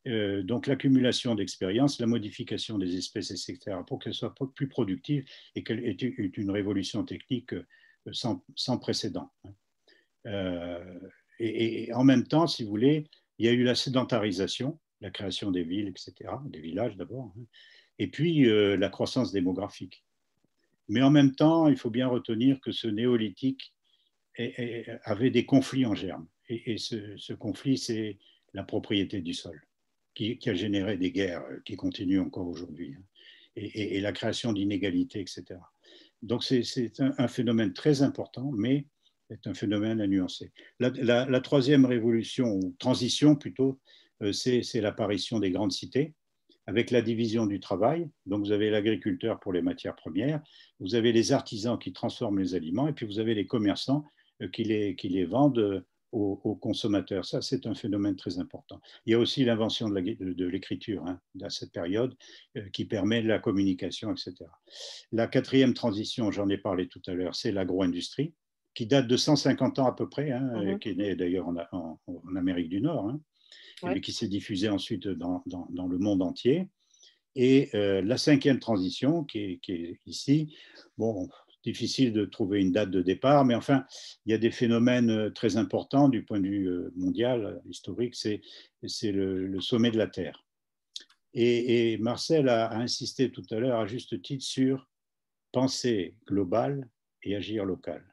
Donc l'accumulation d'expérience, la modification des espèces, etc., pour qu'elles soient plus productives et qu'elles aient une révolution technique sans précédent. Et en même temps, si vous voulez, il y a eu la sédentarisation, la création des villes, etc., des villages d'abord, hein, et puis la croissance démographique. Mais en même temps, il faut bien retenir que ce néolithique avait des conflits en germe. Et ce conflit, c'est la propriété du sol, qui a généré des guerres qui continuent encore aujourd'hui, hein, et la création d'inégalités, etc. Donc c'est un phénomène très important, mais c'est un phénomène à nuancer. La troisième révolution, ou transition plutôt, c'est l'apparition des grandes cités, avec la division du travail. Donc, vous avez l'agriculteur pour les matières premières, vous avez les artisans qui transforment les aliments, et puis vous avez les commerçants qui les vendent aux consommateurs. Ça, c'est un phénomène très important. Il y a aussi l'invention de l'écriture à cette période qui permet la communication, etc. La quatrième transition, j'en ai parlé tout à l'heure, c'est l'agro-industrie, qui date de 150 ans à peu près, qui est née d'ailleurs en Amérique du Nord, mais qui s'est diffusée ensuite dans le monde entier. Et la cinquième transition, qui est ici, bon, difficile de trouver une date de départ, mais enfin, il y a des phénomènes très importants du point de vue mondial, historique, c'est le sommet de la Terre. Et Marcel a insisté tout à l'heure, à juste titre, sur penser global et agir local.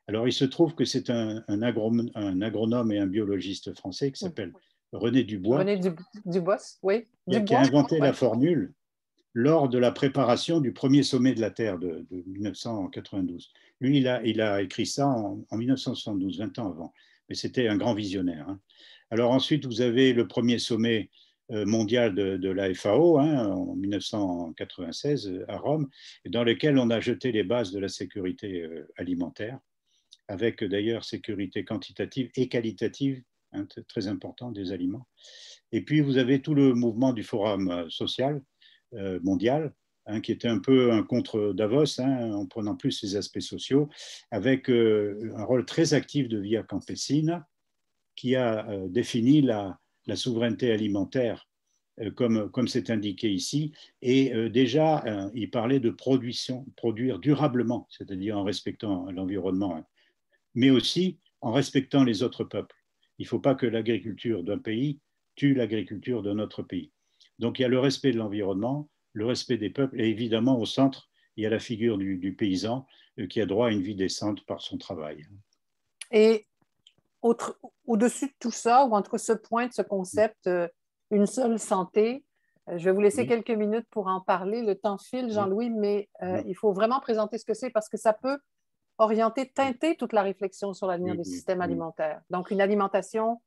Alors, il se trouve que c'est un agronome et un biologiste français qui s'appelle René Dubois. René Dubois, oui. Qui a inventé la formule lors de la préparation du premier sommet de la Terre de 1992. Lui, il a écrit ça en 1972, 20 ans avant, mais c'était un grand visionnaire. Alors ensuite, vous avez le premier sommet mondial de la FAO en 1996 à Rome, dans lequel on a jeté les bases de la sécurité alimentaire, avec d'ailleurs sécurité quantitative et qualitative, très important, des aliments. Et puis, vous avez tout le mouvement du Forum social mondial, qui était un peu un contre Davos, en prenant plus les aspects sociaux, avec un rôle très actif de Via Campesina, qui a défini la souveraineté alimentaire comme c'est indiqué ici. Et déjà, il parlait de produire durablement, c'est-à-dire en respectant l'environnement, mais aussi en respectant les autres peuples. Il ne faut pas que l'agriculture d'un pays tue l'agriculture d'un autre pays. Donc il y a le respect de l'environnement, le respect des peuples, et évidemment au centre, il y a la figure du paysan qui a droit à une vie décente par son travail. Et au-dessus de tout ça, ou entre ce point de ce concept, une seule santé, je vais vous laisser quelques minutes pour en parler. Le temps file, Jean-Louis, mais il faut vraiment présenter ce que c'est parce que ça peut orienter, teinter toute la réflexion sur l'avenir des systèmes alimentaires. Donc, une alimentation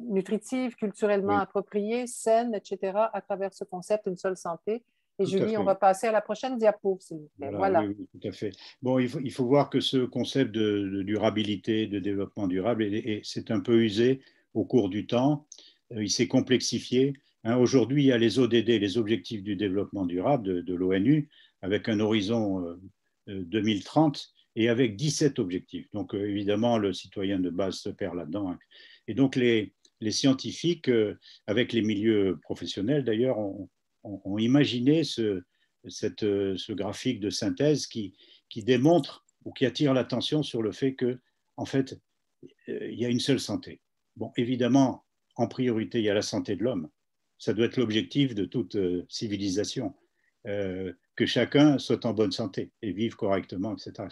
nutritive, culturellement appropriée, saine, etc., à travers ce concept, une seule santé. Et tout Julie, on va passer à la prochaine diapo, s'il vous plaît. Voilà. Oui, tout à fait. Bon, il faut voir que ce concept de durabilité, de développement durable, c'est un peu usé au cours du temps. Il s'est complexifié. Aujourd'hui, il y a les ODD, les Objectifs du développement durable de l'ONU, avec un horizon 2030 et avec 17 objectifs. Donc, évidemment, le citoyen de base se perd là-dedans. Et donc, les scientifiques, avec les milieux professionnels d'ailleurs, ont imaginé ce graphique de synthèse qui démontre ou qui attire l'attention sur le fait que, en fait, il y a une seule santé. Bon, évidemment, en priorité, il y a la santé de l'homme. Ça doit être l'objectif de toute civilisation. Que chacun soit en bonne santé et vive correctement, etc.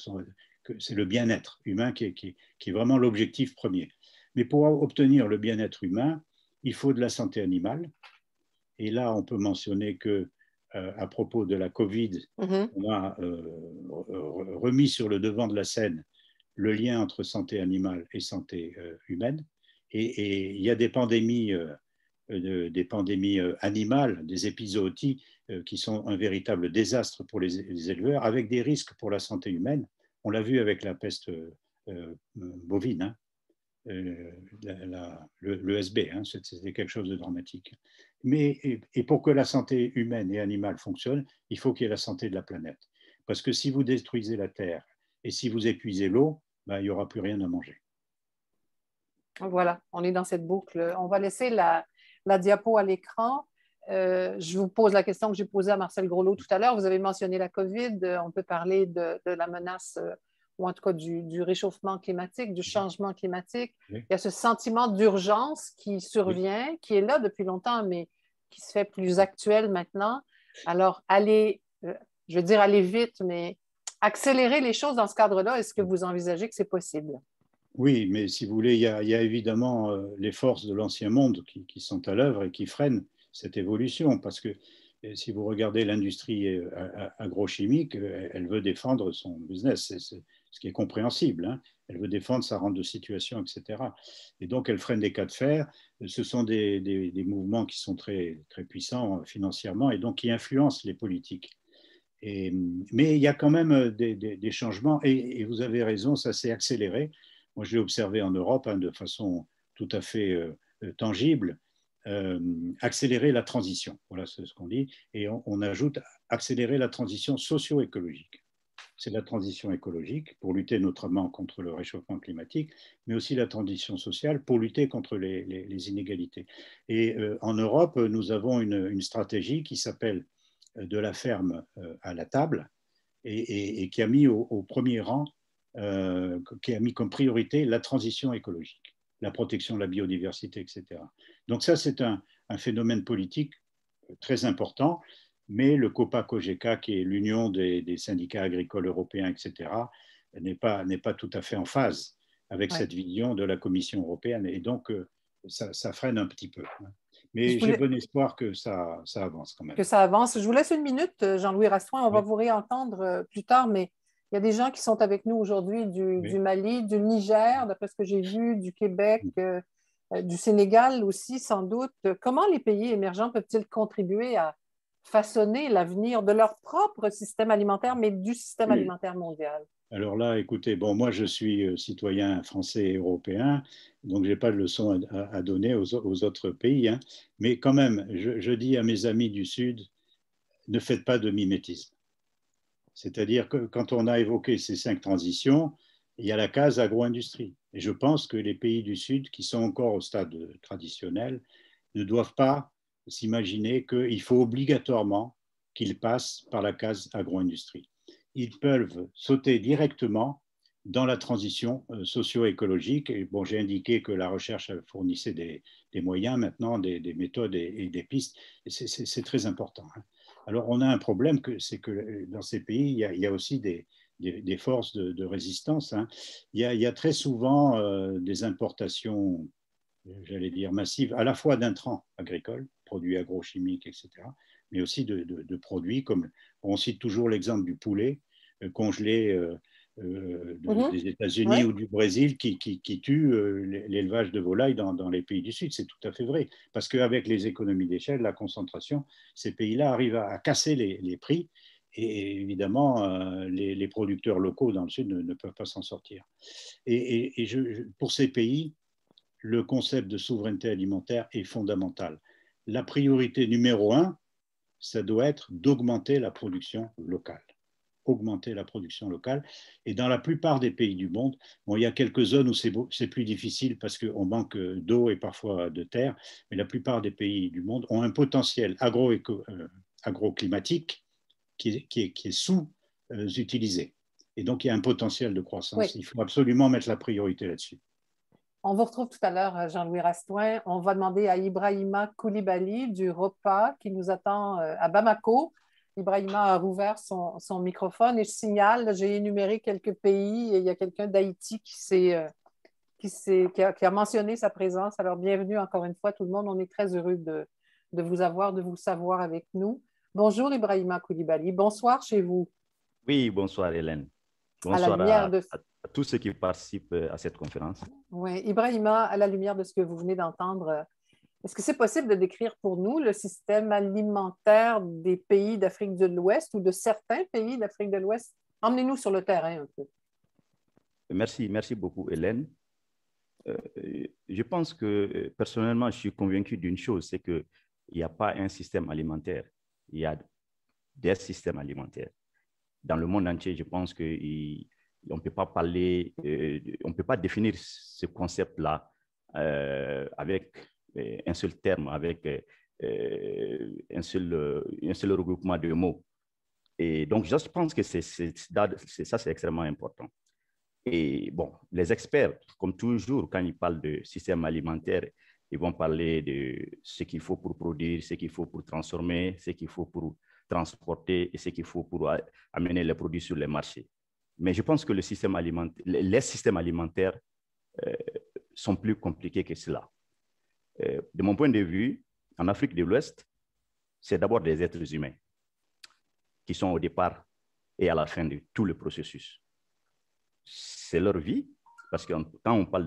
C'est le bien-être humain qui est vraiment l'objectif premier. Mais pour obtenir le bien-être humain, il faut de la santé animale. Et là, on peut mentionner que, à propos de la Covid, on a remis sur le devant de la scène le lien entre santé animale et santé humaine. Et il y a des pandémies animales, des épizooties, qui sont un véritable désastre pour les éleveurs, avec des risques pour la santé humaine. On l'a vu avec la peste bovine, le SB, c'était quelque chose de dramatique. Mais, et pour que la santé humaine et animale fonctionne, il faut qu'il y ait la santé de la planète. Parce que si vous détruisez la Terre et si vous épuisez l'eau, il n'y aura plus rien à manger. Voilà, on est dans cette boucle. On va laisser la diapo à l'écran. Je vous pose la question que j'ai posée à Marcel Groslot tout à l'heure. Vous avez mentionné la COVID. On peut parler de la menace, ou en tout cas du réchauffement climatique, du changement climatique. Il y a ce sentiment d'urgence qui survient, qui est là depuis longtemps, mais qui se fait plus actuel maintenant. Alors, je veux dire aller vite, mais accélérer les choses dans ce cadre-là, est-ce que vous envisagez que c'est possible? Oui, mais si vous voulez, il y a évidemment les forces de l'ancien monde qui sont à l'œuvre et qui freinent cette évolution, parce que si vous regardez l'industrie agrochimique, elle veut défendre son business, ce qui est compréhensible. Elle veut défendre sa rente de situation, etc. Et donc, elle freine des cas de fer. Ce sont des mouvements qui sont très, très puissants financièrement et donc qui influencent les politiques. Mais il y a quand même des changements, et vous avez raison, ça s'est accéléré moi je l'ai observé en Europe de façon tout à fait tangible, accélérer la transition. Voilà ce qu'on dit. Et on ajoute accélérer la transition socio-écologique. C'est la transition écologique pour lutter notamment contre le réchauffement climatique, mais aussi la transition sociale pour lutter contre les inégalités. Et en Europe, nous avons une stratégie qui s'appelle de la ferme à la table et qui a mis au premier rang, qui a mis comme priorité la transition écologique, la protection de la biodiversité, etc. Donc ça, c'est un phénomène politique très important, mais le COPA-COGECA, qui est l'union des syndicats agricoles européens, etc., n'est pas tout à fait en phase avec cette vision de la Commission européenne. Et donc, ça freine un petit peu. Mais j'ai bon espoir que ça avance quand même. Que ça avance. Je vous laisse une minute, Jean-Louis Rastouin. On va vous réentendre plus tard, mais il y a des gens qui sont avec nous aujourd'hui du Mali, du Niger, d'après ce que j'ai vu, du Québec, du Sénégal aussi, sans doute. Comment les pays émergents peuvent-ils contribuer à façonner l'avenir de leur propre système alimentaire, mais du système alimentaire mondial? Alors là, écoutez, bon, moi je suis citoyen français et européen, donc je n'ai pas de leçon à donner aux autres pays, hein. Mais quand même, je dis à mes amis du Sud, ne faites pas de mimétisme. C'est-à-dire que quand on a évoqué ces 5 transitions, il y a la case agro-industrie. Et je pense que les pays du Sud, qui sont encore au stade traditionnel, ne doivent pas s'imaginer qu'il faut obligatoirement qu'ils passent par la case agro-industrie. Ils peuvent sauter directement dans la transition socio-écologique. Et bon, j'ai indiqué que la recherche fournissait des moyens maintenant, des méthodes et des pistes. C'est très important, hein. Alors, on a un problème, c'est que dans ces pays, il y a aussi des forces de résistance, hein. Il y a très souvent des importations, j'allais dire massives, à la fois d'intrants agricoles, produits agrochimiques, etc., mais aussi de produits comme, on cite toujours l'exemple du poulet congelé des États-Unis ou du Brésil qui tue l'élevage de volailles dans les pays du Sud. C'est tout à fait vrai, parce qu'avec les économies d'échelle, la concentration, ces pays-là arrivent à casser les prix. Et évidemment, les producteurs locaux dans le Sud ne peuvent pas s'en sortir. Et pour ces pays, le concept de souveraineté alimentaire est fondamental. La priorité numéro 1, ça doit être d'augmenter la production locale. Augmenter la production locale. Et dans la plupart des pays du monde, bon, il y a quelques zones où c'est plus difficile parce qu'on manque d'eau et parfois de terre, mais la plupart des pays du monde ont un potentiel agroclimatique qui est sous-utilisé. Et donc, il y a un potentiel de croissance. Il faut absolument mettre la priorité là-dessus. On vous retrouve tout à l'heure, Jean-Louis Rastouin. On va demander à Ibrahima Koulibaly du ROPA qui nous attend à Bamako. Ibrahima a rouvert son microphone et je signale, j'ai énuméré quelques pays et il y a quelqu'un d'Haïti qui a mentionné sa présence. Alors, bienvenue encore une fois tout le monde. On est très heureux de vous avoir, de vous savoir avec nous. Bonjour Ibrahima Koulibaly. Bonsoir chez vous. Oui, bonsoir Hélène. Bonsoir à tous ceux qui participent à cette conférence. Oui, Ibrahima, à la lumière de ce que vous venez d'entendre, est-ce que c'est possible de décrire pour nous le système alimentaire des pays d'Afrique de l'Ouest ou de certains pays d'Afrique de l'Ouest? Emmenez-nous sur le terrain un peu. Merci beaucoup Hélène. Je pense que personnellement, je suis convaincu d'une chose, c'est qu'il n'y a pas un système alimentaire, il y a des systèmes alimentaires. Dans le monde entier, je pense qu'on ne peut pas parler, on ne peut pas définir ce concept-là avec un seul terme, avec un seul regroupement de mots. Et donc, je pense que ça, c'est extrêmement important. Et bon, les experts, comme toujours, quand ils parlent de système alimentaire, ils vont parler de ce qu'il faut pour produire, ce qu'il faut pour transformer, ce qu'il faut pour transporter et ce qu'il faut pour amener les produits sur les marchés. Mais je pense que les systèmes alimentaires sont plus compliqués que cela. De mon point de vue, en Afrique de l'Ouest, c'est d'abord des êtres humains qui sont au départ et à la fin de tout le processus. C'est leur vie, parce que quand on parle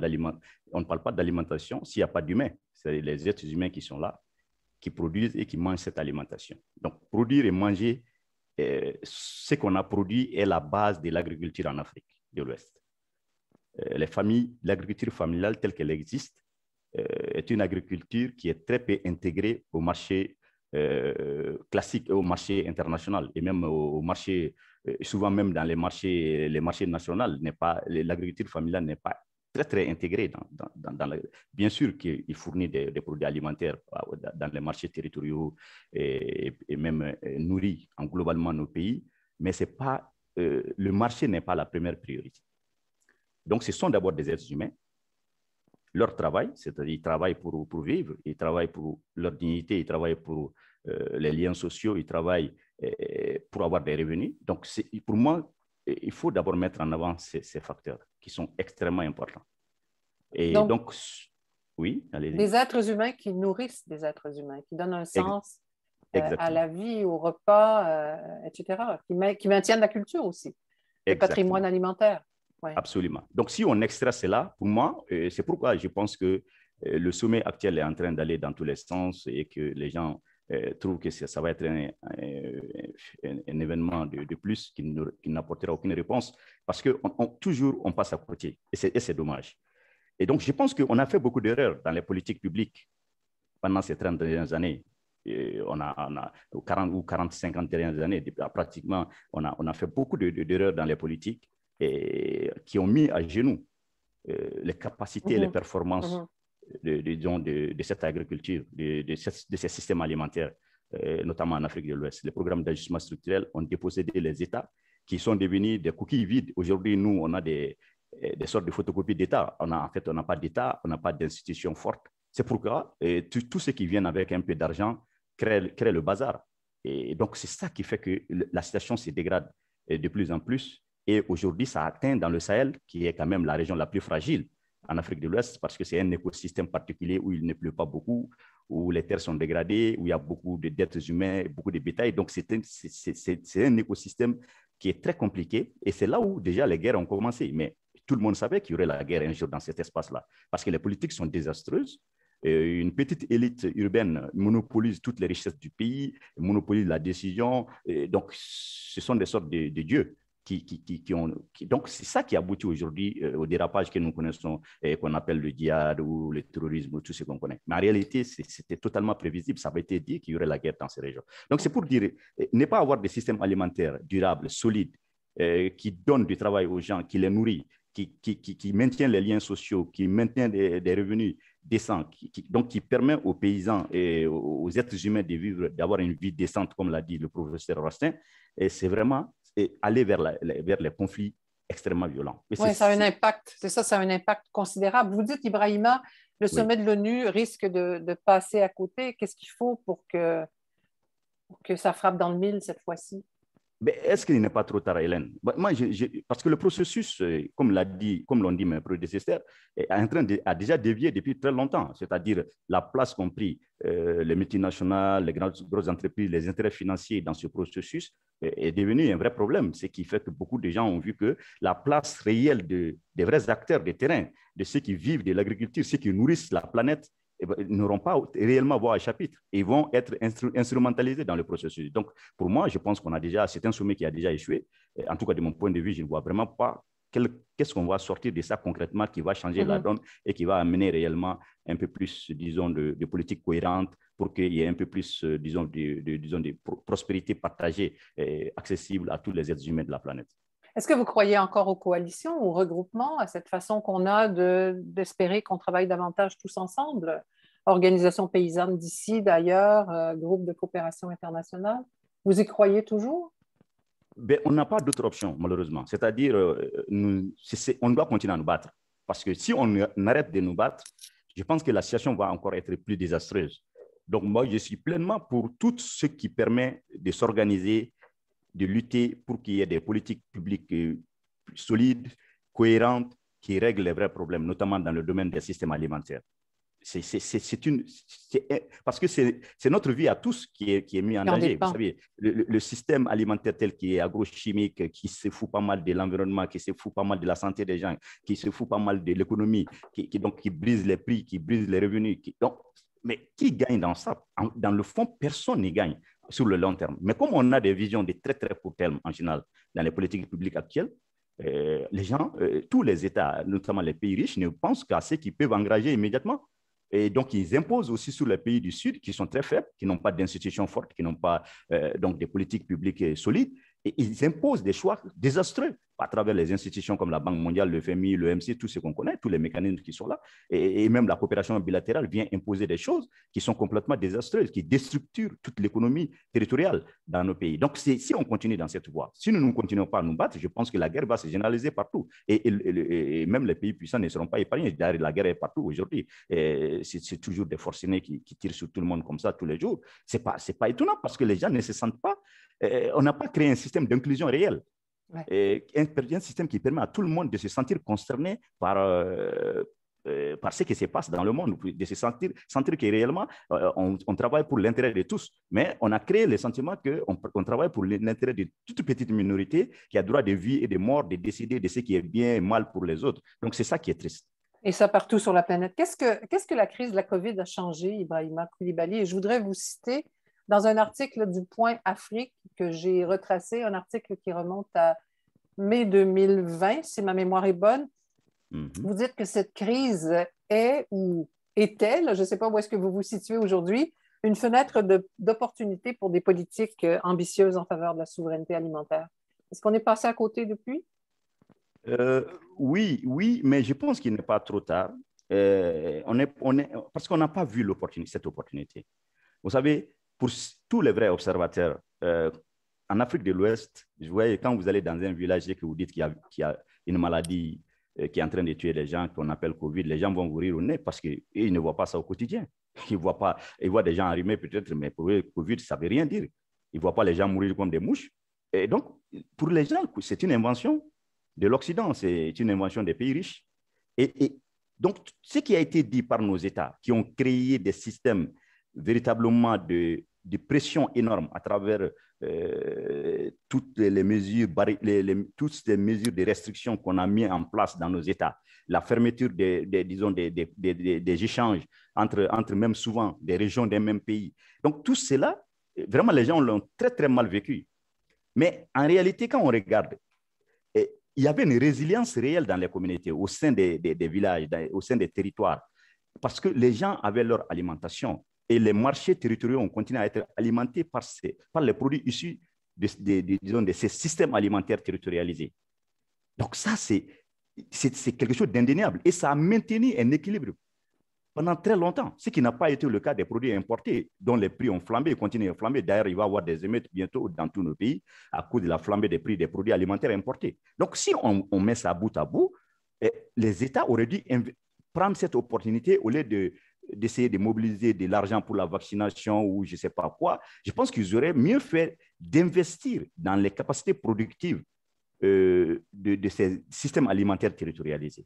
on ne parle pas d'alimentation s'il n'y a pas d'humains. C'est les êtres humains qui sont là, qui produisent et qui mangent cette alimentation. Donc, produire et manger ce qu'on a produit est la base de l'agriculture en Afrique de l'Ouest. l'agriculture familiale telle qu'elle existe est une agriculture qui est très peu intégrée au marché classique, au marché international et même au marché, souvent même dans les marchés nationaux, l'agriculture familiale n'est pas très intégrée bien sûr qu'il fournit des produits alimentaires dans les marchés territoriaux et même nourrit globalement nos pays, mais c'est pas, le marché n'est pas la première priorité. Donc, ce sont d'abord des êtres humains. Leur travail, c'est-à-dire ils travaillent pour vivre, ils travaillent pour leur dignité, ils travaillent pour les liens sociaux, ils travaillent pour avoir des revenus. Donc, pour moi, il faut d'abord mettre en avant ces facteurs qui sont extrêmement importants. Et donc oui, allez-y. Des êtres humains qui nourrissent des êtres humains, qui donnent un sens à la vie, au repas, etc., qui maintiennent la culture aussi, le patrimoine alimentaire. Ouais. Absolument. Donc, si on extrait cela, pour moi, c'est pourquoi je pense que le sommet actuel est en train d'aller dans tous les sens et que les gens trouvent que ça va être un événement de plus qui n'apportera aucune réponse parce que toujours on passe à côté et c'est dommage. Et donc, je pense qu'on a fait beaucoup d'erreurs dans les politiques publiques pendant ces 30 dernières années. Et on a 40 ou 40, 50 dernières années, pratiquement, on a fait beaucoup d'erreurs dans les politiques et qui ont mis à genoux les capacités et les performances de cette agriculture, de ces systèmes alimentaires, notamment en Afrique de l'Ouest. Les programmes d'ajustement structurel ont dépossédé les États qui sont devenus des coquilles vides. Aujourd'hui, nous, on a des sortes de photocopies d'État. En fait, on n'a pas d'État, on n'a pas d'institutions fortes. C'est pourquoi tous ceux qui viennent avec un peu d'argent créent le bazar. Et donc, c'est ça qui fait que la situation se dégrade de plus en plus. Et aujourd'hui, ça atteint dans le Sahel, qui est quand même la région la plus fragile en Afrique de l'Ouest, parce que c'est un écosystème particulier où il ne pleut pas beaucoup, où les terres sont dégradées, où il y a beaucoup d'êtres humains, beaucoup de bétail. Donc, c'est un écosystème qui est très compliqué. Et c'est là où déjà les guerres ont commencé. Mais tout le monde savait qu'il y aurait la guerre un jour dans cet espace-là, parce que les politiques sont désastreuses. Une petite élite urbaine monopolise toutes les richesses du pays, monopolise la décision. Donc, ce sont des sortes de dieux. Donc, c'est ça qui aboutit aujourd'hui au dérapage que nous connaissons et qu'on appelle le djihad ou le terrorisme ou tout ce qu'on connaît. Mais en réalité, c'était totalement prévisible. Ça avait été dit qu'il y aurait la guerre dans ces régions. Donc, c'est pour dire, ne pas avoir des systèmes alimentaires durables, solides, qui donnent du travail aux gens, qui les nourrissent, qui maintient les liens sociaux, qui maintient des revenus décents, donc qui permet aux paysans et aux êtres humains de vivre, d'avoir une vie décente, comme l'a dit le professeur Rostin. Et c'est vraiment aller vers les conflits extrêmement violents. Oui, ça a un impact. C'est ça, ça a un impact considérable. Vous dites, Ibrahima, le sommet de l'ONU risque de passer à côté. Qu'est-ce qu'il faut pour que ça frappe dans le mille cette fois-ci? Est-ce qu'il n'est pas trop tard, Hélène? Moi, parce que le processus, comme l'ont dit mes prédécesseurs, a déjà dévié depuis très longtemps. C'est-à-dire la place qu'ont pris les multinationales, les grosses entreprises, les intérêts financiers dans ce processus est devenu un vrai problème. Ce qui fait que beaucoup de gens ont vu que la place réelle des vrais acteurs de terrain, de ceux qui vivent de l'agriculture, ceux qui nourrissent la planète, n'auront pas réellement voix à chapitre et vont être instrumentalisés dans le processus. Donc, pour moi, je pense c'est un sommet qui a déjà échoué. En tout cas, de mon point de vue, je ne vois vraiment pas qu'est-ce qu'on va sortir de ça concrètement qui va changer la donne et qui va amener réellement un peu plus, disons, de politique cohérente pour qu'il y ait un peu plus, disons, de prospérité partagée et accessible à tous les êtres humains de la planète. Est-ce que vous croyez encore aux coalitions, aux regroupements, à cette façon qu'on a d'espérer qu'on travaille davantage tous ensemble? Organisations paysannes d'ici, d'ailleurs, groupes de coopération internationale. Vous y croyez toujours? On n'a pas d'autre option, malheureusement. C'est-à-dire, on doit continuer à nous battre. Parce que si on arrête de nous battre, je pense que la situation va encore être plus désastreuse. Donc, moi, je suis pleinement pour tout ce qui permet de s'organiser, de lutter pour qu'il y ait des politiques publiques solides, cohérentes, qui règlent les vrais problèmes, notamment dans le domaine des systèmes alimentaires. Parce que c'est notre vie à tous qui est mis en danger. Vous savez, le système alimentaire tel qu'il est agrochimique, qui se fout pas mal de l'environnement, qui se fout pas mal de la santé des gens, qui se fout pas mal de l'économie, qui brise les prix, qui brise les revenus. Mais qui gagne dans ça? Dans le fond, personne n'y gagne sur le long terme. Mais comme on a des visions de très, très court terme en général dans les politiques publiques actuelles, Les gens, tous les États, notamment les pays riches, ne pensent qu'à ce qu'ils peuvent engager immédiatement. Et donc, ils imposent aussi sur les pays du Sud qui sont très faibles, qui n'ont pas d'institutions fortes, qui n'ont pas donc des politiques publiques solides. Et ils imposent des choix désastreux à travers les institutions comme la Banque mondiale, le FMI, le MC, tout ce qu'on connaît, tous les mécanismes qui sont là. Et même la coopération bilatérale vient imposer des choses qui sont complètement désastreuses, qui déstructurent toute l'économie territoriale dans nos pays. Donc, si on continue dans cette voie, si nous ne continuons pas à nous battre, je pense que la guerre va se généraliser partout. Et même les pays puissants ne seront pas épargnés. D'ailleurs, la guerre est partout aujourd'hui. C'est toujours des forcenés qui tirent sur tout le monde comme ça tous les jours. Ce n'est pas étonnant parce que les gens ne se sentent pas. On n'a pas créé un système d'inclusion réel. Ouais. Un système qui permet à tout le monde de se sentir concerné par ce qui se passe dans le monde, de se sentir que réellement on travaille pour l'intérêt de tous. Mais on a créé le sentiment qu'on travaille pour l'intérêt de toute petite minorité qui a droit de vie et de mort, de décider de ce qui est bien et mal pour les autres. Donc c'est ça qui est triste. Et ça partout sur la planète. Qu'est-ce que la crise de la COVID a changé, Ibrahima Coulibaly? Et je voudrais vous citer dans un article du Point Afrique que j'ai retracé, un article qui remonte à mai 2020, si ma mémoire est bonne. Vous dites que cette crise est ou était, là, je ne sais pas où est-ce que vous vous situez aujourd'hui, une fenêtre d'opportunité pour des politiques ambitieuses en faveur de la souveraineté alimentaire. Est-ce qu'on est passé à côté depuis? Oui, mais je pense qu'il n'est pas trop tard. Parce qu'on n'a pas vu cette opportunité. Vous savez, pour tous les vrais observateurs, en Afrique de l'Ouest, je voyais quand vous allez dans un village et que vous dites qu'il y a une maladie qui est en train de tuer les gens, qu'on appelle Covid, les gens vont vous rire au nez parce qu'ils ne voient pas ça au quotidien. Ils voient des gens arrimer peut-être, mais pour eux, Covid, ça ne veut rien dire. Ils ne voient pas les gens mourir comme des mouches. Et donc, pour les gens, c'est une invention de l'Occident, c'est une invention des pays riches. Et donc, ce qui a été dit par nos États, qui ont créé des systèmes véritablement de pression énorme à travers toutes les mesures, toutes les mesures de restriction qu'on a mis en place dans nos États, la fermeture des échanges entre même souvent des régions d'un même pays. Donc, tout cela, vraiment, les gens l'ont très, très mal vécu. Mais en réalité, quand on regarde, il y avait une résilience réelle dans les communautés, au sein des villages, au sein des territoires, parce que les gens avaient leur alimentation. Et les marchés territoriaux ont continué à être alimentés par les produits issus de ces systèmes alimentaires territorialisés. Donc ça, c'est quelque chose d'indéniable. Et ça a maintenu un équilibre pendant très longtemps, ce qui n'a pas été le cas des produits importés, dont les prix ont flambé et continuent à flamber. D'ailleurs, il va y avoir des émeutes bientôt dans tous nos pays à cause de la flambée des prix des produits alimentaires importés. Donc, si on met ça bout à bout, les États auraient dû prendre cette opportunité au lieu d'essayer de mobiliser de l'argent pour la vaccination ou je ne sais pas quoi. Je pense qu'ils auraient mieux fait d'investir dans les capacités productives de ces systèmes alimentaires territorialisés.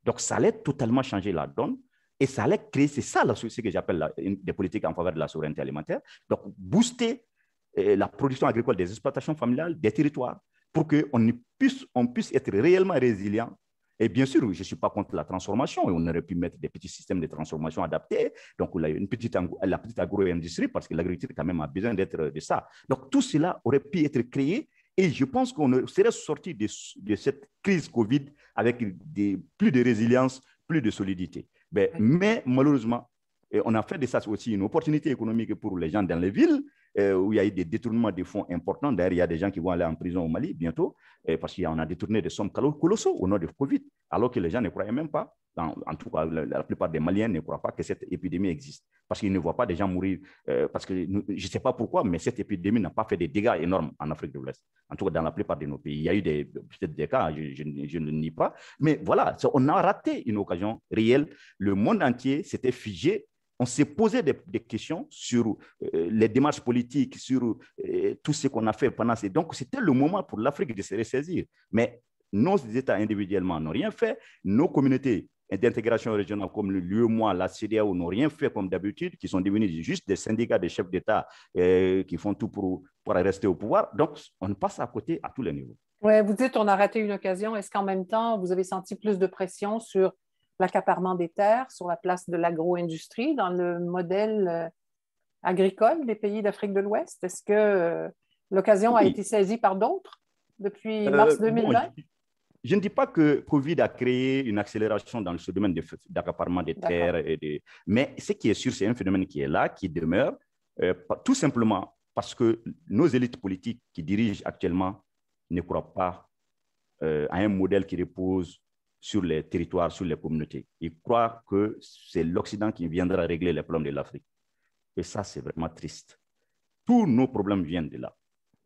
Donc, ça allait totalement changer la donne et ça allait créer, c'est ça ce que j'appelle des politiques en faveur de la souveraineté alimentaire. Donc, booster la production agricole des exploitations familiales, des territoires, pour qu'on puisse être réellement résilient. Et bien sûr, je ne suis pas contre la transformation. On aurait pu mettre des petits systèmes de transformation adaptés. Donc, la petite agro-industrie, parce que l'agriculture, quand même, a besoin d'être de ça. Donc, tout cela aurait pu être créé. Et je pense qu'on serait sorti de cette crise Covid avec plus de résilience, plus de solidité. Mais malheureusement, on a fait de ça aussi une opportunité économique pour les gens dans les villes, où il y a eu des détournements de fonds importants. D'ailleurs, il y a des gens qui vont aller en prison au Mali bientôt, parce qu'on a détourné des sommes colossaux au nom de Covid, alors que les gens ne croyaient même pas. En tout cas, la plupart des Maliens ne croient pas que cette épidémie existe, parce qu'ils ne voient pas des gens mourir. Parce que je ne sais pas pourquoi, mais cette épidémie n'a pas fait des dégâts énormes en Afrique de l'Ouest. En tout cas, dans la plupart de nos pays. Il y a eu peut-être des cas, je ne le nie pas. Mais voilà, on a raté une occasion réelle. Le monde entier s'était figé. On s'est posé des questions sur les démarches politiques, sur tout ce qu'on a fait pendant ces... Donc, c'était le moment pour l'Afrique de se ressaisir. Mais nos États individuellement n'ont rien fait. Nos communautés d'intégration régionale comme l'UEMOA, la CEDEAO n'ont rien fait comme d'habitude, qui sont devenus juste des syndicats de chefs d'État qui font tout pour rester au pouvoir. Donc, on passe à côté à tous les niveaux. Oui, vous dites on a raté une occasion. Est-ce qu'en même temps, vous avez senti plus de pression sur l'accaparement des terres, sur la place de l'agro-industrie dans le modèle agricole des pays d'Afrique de l'Ouest? Est-ce que l'occasion a été saisie par d'autres depuis mars 2020? je ne dis pas que Covid a créé une accélération dans ce domaine d'accaparement des terres, mais ce qui est sûr, c'est un phénomène qui est là, qui demeure, tout simplement parce que nos élites politiques qui dirigent actuellement ne croient pas à un modèle qui repose sur les territoires, sur les communautés. Ils croient que c'est l'Occident qui viendra régler les problèmes de l'Afrique. Et ça, c'est vraiment triste. Tous nos problèmes viennent de là.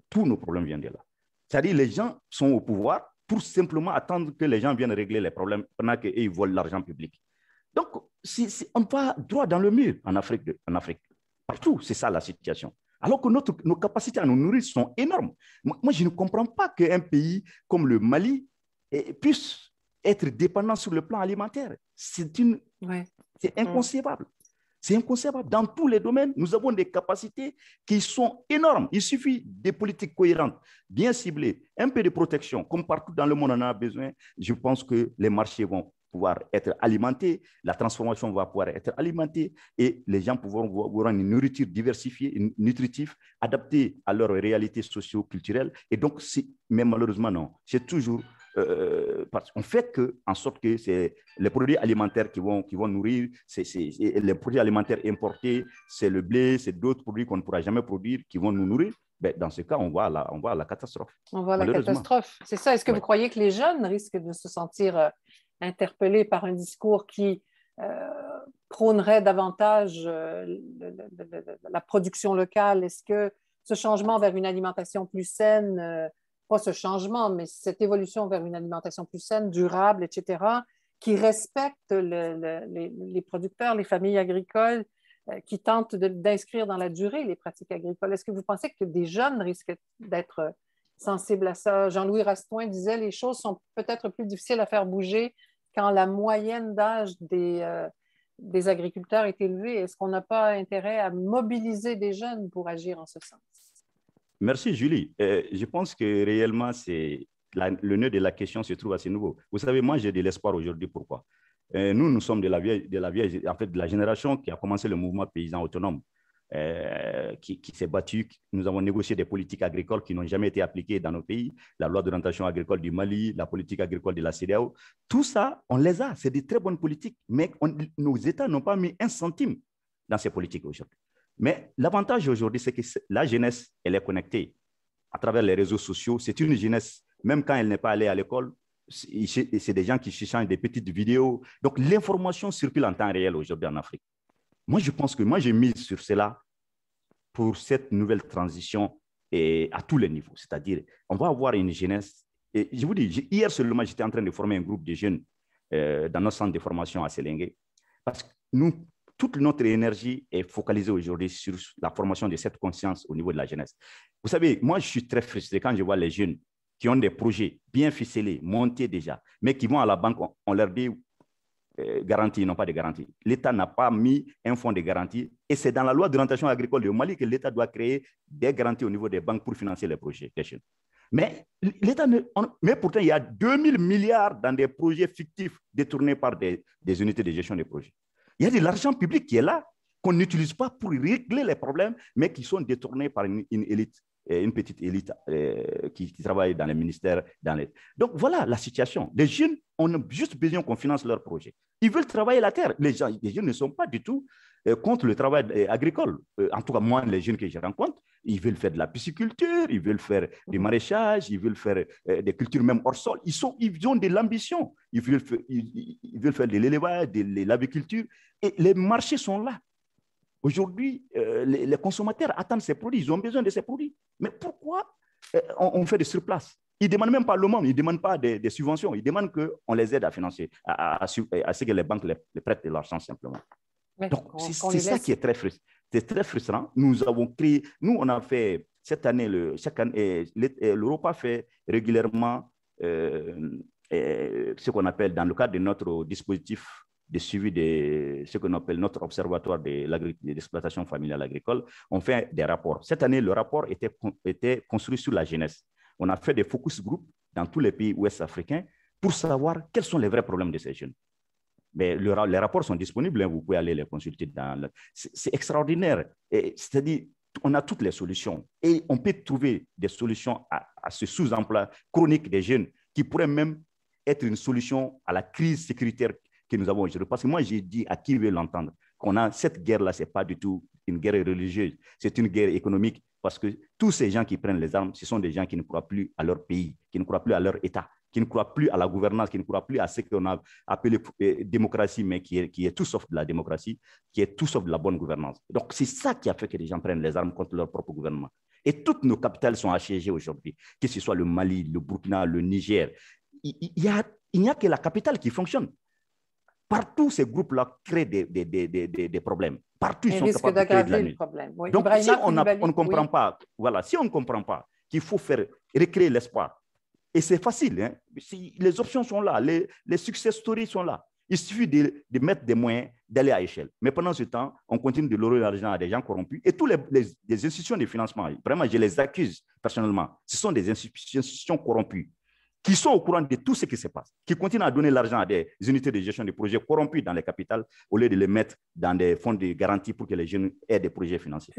Tous nos problèmes viennent de là. C'est-à-dire les gens sont au pouvoir pour simplement attendre que les gens viennent régler les problèmes pendant qu'ils volent l'argent public. Donc, on va droit dans le mur en Afrique. Partout, c'est ça la situation. Alors que nos capacités à nous nourrir sont énormes. Moi, je ne comprends pas qu'un pays comme le Mali puisse être dépendant sur le plan alimentaire. C'est inconcevable. C'est inconcevable. Dans tous les domaines, nous avons des capacités qui sont énormes. Il suffit des politiques cohérentes, bien ciblées, un peu de protection, comme partout dans le monde on en a besoin. Je pense que les marchés vont pouvoir être alimentés, la transformation va pouvoir être alimentée et les gens pourront avoir une nourriture diversifiée, nutritive, adaptée à leurs réalités socio-culturelles. Et donc, mais malheureusement, non. C'est toujours... on fait en sorte que c'est les produits alimentaires qui vont nourrir, les produits alimentaires importés, c'est le blé, c'est d'autres produits qu'on ne pourra jamais produire qui vont nous nourrir. Ben, dans ce cas, on va à la catastrophe. On va à la catastrophe. C'est ça. Est-ce que vous croyez que les jeunes risquent de se sentir interpellés par un discours qui prônerait davantage la production locale? Est-ce que ce changement vers une alimentation plus saine, pas ce changement, mais cette évolution vers une alimentation plus saine, durable, etc., qui respecte les producteurs, les familles agricoles, qui tentent d'inscrire dans la durée les pratiques agricoles. Est-ce que vous pensez que des jeunes risquent d'être sensibles à ça? Jean-Louis Rastoin disait les choses sont peut-être plus difficiles à faire bouger quand la moyenne d'âge des agriculteurs est élevée. Est-ce qu'on n'a pas intérêt à mobiliser des jeunes pour agir en ce sens? Merci, Julie. Je pense que réellement, le nœud de la question se trouve à ce niveau. Vous savez, moi, j'ai de l'espoir aujourd'hui. Pourquoi? Nous sommes de la génération qui a commencé le mouvement paysan autonome, qui s'est battu. Nous avons négocié des politiques agricoles qui n'ont jamais été appliquées dans nos pays, la loi d'orientation agricole du Mali, la politique agricole de la CEDEAO. Tout ça, on les a. C'est des très bonnes politiques, mais nos États n'ont pas mis un centime dans ces politiques aujourd'hui. Mais l'avantage aujourd'hui, c'est que la jeunesse, elle est connectée à travers les réseaux sociaux. C'est une jeunesse, même quand elle n'est pas allée à l'école, c'est des gens qui s'échangent des petites vidéos. Donc, l'information circule en temps réel aujourd'hui en Afrique. Moi, je pense que j'ai mis sur cela pour cette nouvelle transition et à tous les niveaux. C'est-à-dire, on va avoir une jeunesse. Et je vous dis, hier seulement, j'étais en train de former un groupe de jeunes dans notre centre de formation à Sélingué. Parce que toute notre énergie est focalisée aujourd'hui sur la formation de cette conscience au niveau de la jeunesse. Vous savez, moi, je suis très frustré quand je vois les jeunes qui ont des projets bien ficelés, montés déjà, mais qui vont à la banque, on leur dit garantie, ils n'ont pas de garantie. L'État n'a pas mis un fonds de garantie et c'est dans la loi d'orientation agricole du Mali que l'État doit créer des garanties au niveau des banques pour financer les projets des jeunes. Mais pourtant, il y a 2000 milliards dans des projets fictifs détournés par des unités de gestion des projets. Il y a de l'argent public qui est là, qu'on n'utilise pas pour régler les problèmes, mais qui sont détournés par une élite, une petite élite qui travaille dans les ministères. Donc voilà la situation. Les jeunes ont juste besoin qu'on finance leurs projets. Ils veulent travailler la terre. Les jeunes ne sont pas du tout contre le travail agricole. En tout cas, moi, les jeunes que je rencontre, ils veulent faire de la pisciculture, ils veulent faire du maraîchage, ils veulent faire des cultures même hors sol. Ils ont de l'ambition. Ils veulent faire de l'élevage, de l'aviculture. Et les marchés sont là. Aujourd'hui, les consommateurs attendent ces produits. Ils ont besoin de ces produits. Mais pourquoi on fait des surplaces? Ils ne demandent même pas l'aumône, ils ne demandent pas des subventions. Ils demandent qu'on les aide à financer, à ce que les banques les prêtent de l'argent simplement. Mais donc, c'est ça qui est très frustrant. C'est très frustrant. Nous on a fait cette année, l'Europa fait régulièrement ce qu'on appelle, dans le cadre de notre dispositif de suivi de ce qu'on appelle notre observatoire de l'exploitation familiale agricole, on fait des rapports. Cette année, le rapport était construit sur la jeunesse. On a fait des focus groups dans tous les pays ouest africains pour savoir quels sont les vrais problèmes de ces jeunes. Mais les rapports sont disponibles, hein, vous pouvez aller les consulter. C'est extraordinaire. C'est-à-dire, on a toutes les solutions et on peut trouver des solutions à ce sous-emploi chronique des jeunes qui pourraient même être une solution à la crise sécuritaire que nous avons aujourd'hui. Parce que moi, j'ai dit à qui veut l'entendre qu'on a cette guerre-là, ce n'est pas du tout une guerre religieuse, c'est une guerre économique parce que tous ces gens qui prennent les armes, ce sont des gens qui ne croient plus à leur pays, qui ne croient plus à leur État, qui ne croient plus à la gouvernance, qui ne croient plus à ce qu'on a appelé démocratie, mais qui est tout sauf de la démocratie, qui est tout sauf de la bonne gouvernance. Donc, c'est ça qui a fait que les gens prennent les armes contre leur propre gouvernement. Et toutes nos capitales sont assiégées aujourd'hui, que ce soit le Mali, le Burkina, le Niger. Il n'y a que la capitale qui fonctionne. Partout, ces groupes-là créent des problèmes. Partout, ils sont capables de créer de la nuit. Oui. Donc, si on ne comprend pas, voilà, si on ne comprend pas qu'il faut recréer l'espoir, et c'est facile, hein, les options sont là, les success stories sont là. Il suffit de mettre des moyens, d'aller à échelle. Mais pendant ce temps, on continue de louer l'argent à des gens corrompus. Et toutes les institutions de financement, vraiment, je les accuse personnellement, ce sont des institutions corrompues qui sont au courant de tout ce qui se passe, qui continuent à donner l'argent à des unités de gestion de projets corrompus dans les capitales au lieu de les mettre dans des fonds de garantie pour que les jeunes aient des projets financiers.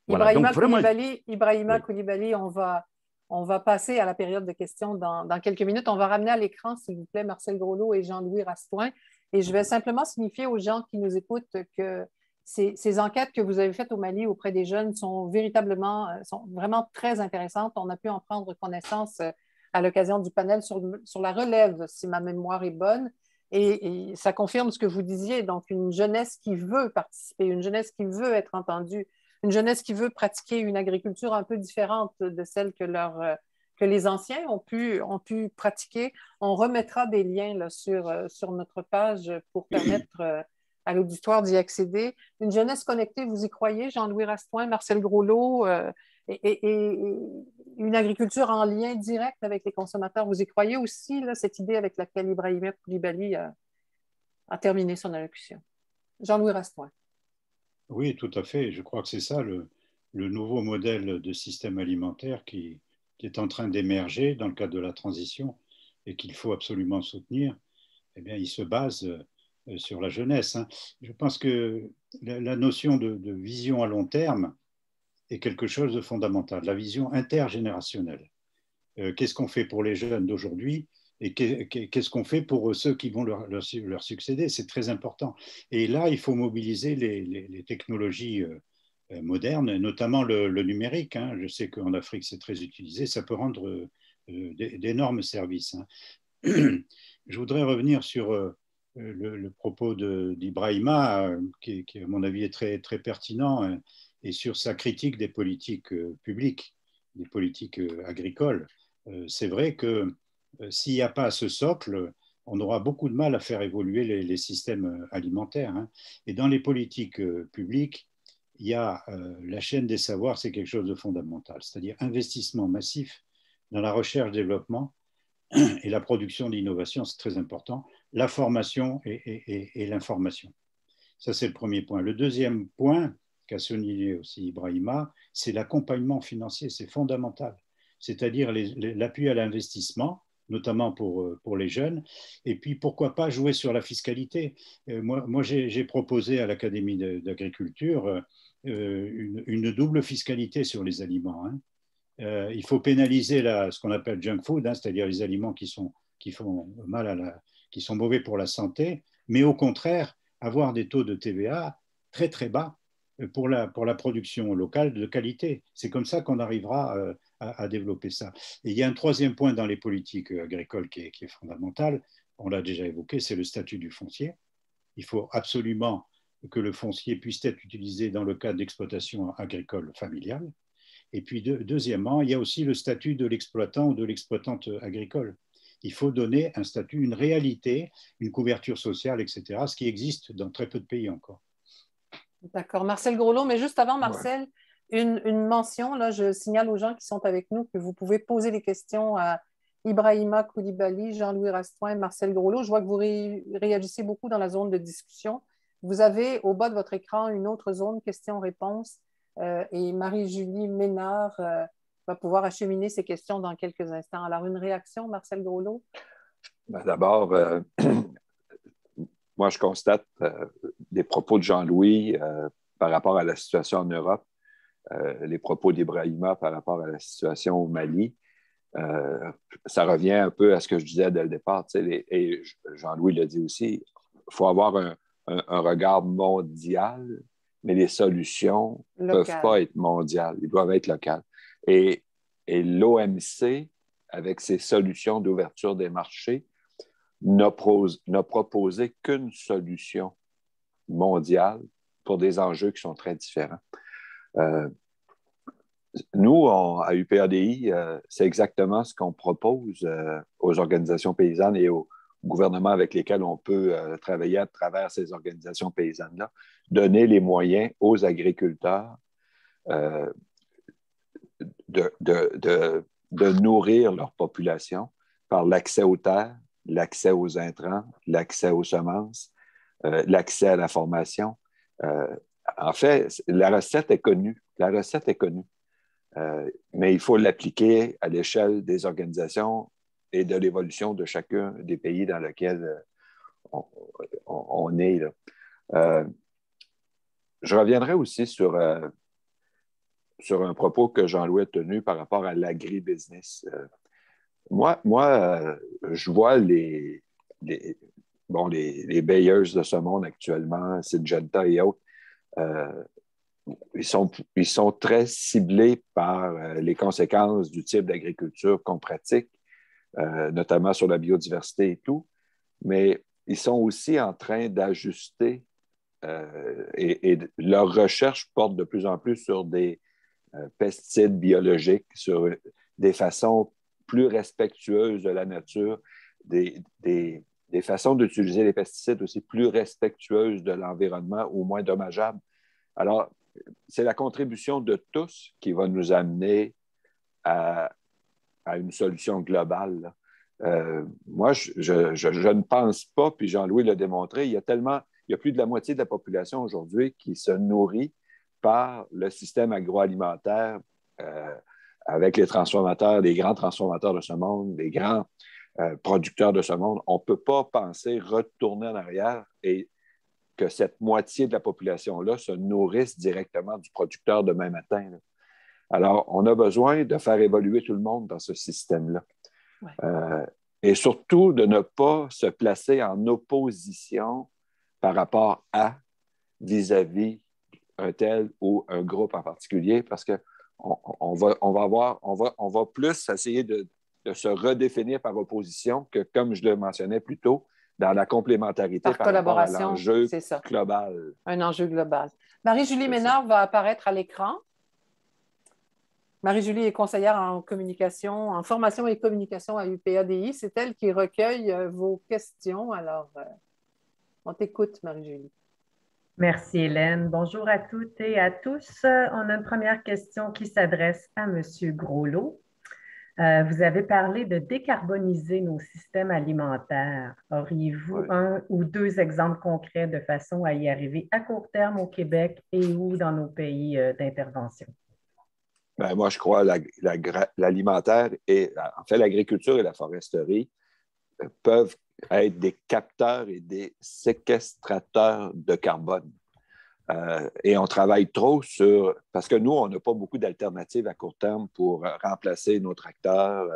Ibrahima Koulibaly, on va passer à la période de questions dans quelques minutes. On va ramener à l'écran, s'il vous plaît, Marcel Groslot et Jean-Louis Rastoin. Et je vais simplement signifier aux gens qui nous écoutent que ces enquêtes que vous avez faites au Mali auprès des jeunes sont vraiment très intéressantes. On a pu en prendre connaissance à l'occasion du panel sur la relève, si ma mémoire est bonne. Et ça confirme ce que vous disiez, donc une jeunesse qui veut participer, une jeunesse qui veut être entendue, une jeunesse qui veut pratiquer une agriculture un peu différente de celle que les anciens ont pu pratiquer. On remettra des liens là, sur notre page pour permettre à l'auditoire d'y accéder. Une jeunesse connectée, vous y croyez, Jean-Louis Rastoin, Marcel Groslot, et une agriculture en lien direct avec les consommateurs. Vous y croyez aussi, là, cette idée avec laquelle Ibrahima Koulibaly a terminé son allocution? Jean-Louis Rastoin. Oui, tout à fait. Je crois que c'est ça le nouveau modèle de système alimentaire qui est en train d'émerger dans le cadre de la transition et qu'il faut absolument soutenir. Eh bien, il se base sur la jeunesse, hein. Je pense que la notion de vision à long terme est quelque chose de fondamental, la vision intergénérationnelle. Qu'est-ce qu'on fait pour les jeunes d'aujourd'hui et qu'est-ce qu'on fait pour ceux qui vont leur succéder? C'est très important. Et là, il faut mobiliser les technologies modernes, notamment le numérique, hein. Je sais qu'en Afrique, c'est très utilisé. Ça peut rendre d'énormes services, hein. Je voudrais revenir sur le propos d'Ibrahima, qui, à mon avis, est très, très pertinent, hein, et sur sa critique des politiques publiques, des politiques agricoles. C'est vrai que s'il n'y a pas ce socle, on aura beaucoup de mal à faire évoluer les systèmes alimentaires, hein. Et dans les politiques publiques, il y a la chaîne des savoirs, c'est quelque chose de fondamental, c'est-à-dire investissement massif dans la recherche-développement et la production d'innovation, c'est très important, la formation et l'information. Ça, c'est le premier point. Le deuxième point, qu'a souligné aussi Ibrahima, c'est l'accompagnement financier, c'est fondamental. C'est-à-dire l'appui à l'investissement, notamment pour les jeunes, et puis pourquoi pas jouer sur la fiscalité. Moi j'ai proposé à l'Académie d'agriculture une double fiscalité sur les aliments, hein. Il faut pénaliser ce qu'on appelle junk food, hein, c'est-à-dire les aliments qui font mal qui sont mauvais pour la santé, mais au contraire, avoir des taux de TVA très très bas pour la production locale de qualité. C'est comme ça qu'on arrivera à développer ça. Et il y a un troisième point dans les politiques agricoles qui est fondamental, on l'a déjà évoqué, c'est le statut du foncier. Il faut absolument que le foncier puisse être utilisé dans le cadre d'exploitation agricole familiale. Et puis, deuxièmement, il y a aussi le statut de l'exploitant ou de l'exploitante agricole. Il faut donner un statut, une réalité, une couverture sociale, etc., ce qui existe dans très peu de pays encore. D'accord. Marcel Groslot, mais juste avant, Marcel, une mention, là, je signale aux gens qui sont avec nous que vous pouvez poser des questions à Ibrahima Koulibaly, Jean-Louis Rastoin, Marcel Groslot. Je vois que vous réagissez beaucoup dans la zone de discussion. Vous avez au bas de votre écran une autre zone, questions-réponses, et Marie-Julie Ménard va pouvoir acheminer ces questions dans quelques instants. Alors, une réaction, Marcel Groslot? D'abord, moi, je constate des propos de Jean-Louis par rapport à la situation en Europe, les propos d'Ibrahima par rapport à la situation au Mali. ça revient un peu à ce que je disais dès le départ, et Jean-Louis l'a dit aussi, il faut avoir un regard mondial, mais les solutions ne peuvent pas être mondiales, ils doivent être locales. Et l'OMC, avec ses solutions d'ouverture des marchés, n'a proposé qu'une solution mondiale pour des enjeux qui sont très différents. Nous, à UPADI, c'est exactement ce qu'on propose aux organisations paysannes et aux gouvernements avec lesquels on peut travailler à travers ces organisations paysannes-là, donner les moyens aux agriculteurs de nourrir leur population par l'accès aux terres, l'accès aux intrants, l'accès aux semences, l'accès à la formation. En fait, la recette est connue. La recette est connue. Mais il faut l'appliquer à l'échelle des organisations et de l'évolution de chacun des pays dans lesquels on est. Là. Je reviendrai aussi sur un propos que Jean-Louis a tenu par rapport à l'agribusiness. Moi, je vois les bailleurs de ce monde actuellement, Syngenta et autres, ils sont très ciblés par les conséquences du type d'agriculture qu'on pratique, notamment sur la biodiversité et tout, mais ils sont aussi en train d'ajuster et leur recherche porte de plus en plus sur des pesticides biologiques, sur des façons plus respectueuses de la nature, des façons d'utiliser les pesticides aussi plus respectueuses de l'environnement ou moins dommageables. Alors, c'est la contribution de tous qui va nous amener à une solution globale. Moi, je ne pense pas, puis Jean-Louis l'a démontré, il y a plus de la moitié de la population aujourd'hui qui se nourrit par le système agroalimentaire avec les transformateurs, les grands transformateurs de ce monde, les grands producteurs de ce monde. On ne peut pas penser retourner en arrière et que cette moitié de la population-là se nourrisse directement du producteur demain matin. Là. Alors, on a besoin de faire évoluer tout le monde dans ce système-là. Ouais. Et surtout, de ne pas se placer en opposition par rapport à, vis-à-vis un tel ou un groupe en particulier, parce qu'on va plus essayer de se redéfinir par opposition que, comme je le mentionnais plus tôt, dans la complémentarité par collaboration, rapport à l'enjeu global. Un enjeu global. Marie-Julie Ménard va apparaître à l'écran. Marie-Julie est conseillère en communication, en formation et communication à UPADI. C'est elle qui recueille vos questions. Alors, on t'écoute, Marie-Julie. Merci, Hélène. Bonjour à toutes et à tous. On a une première question qui s'adresse à M. Groslot. Vous avez parlé de décarboniser nos systèmes alimentaires. Auriez-vous un ou deux exemples concrets de façon à y arriver à court terme au Québec et ou dans nos pays d'intervention? Ben, moi, je crois que l'alimentaire et, en fait, l'agriculture et la foresterie peuvent être des capteurs et des séquestrateurs de carbone. Et on travaille trop sur... Parce que nous, on n'a pas beaucoup d'alternatives à court terme pour remplacer nos tracteurs,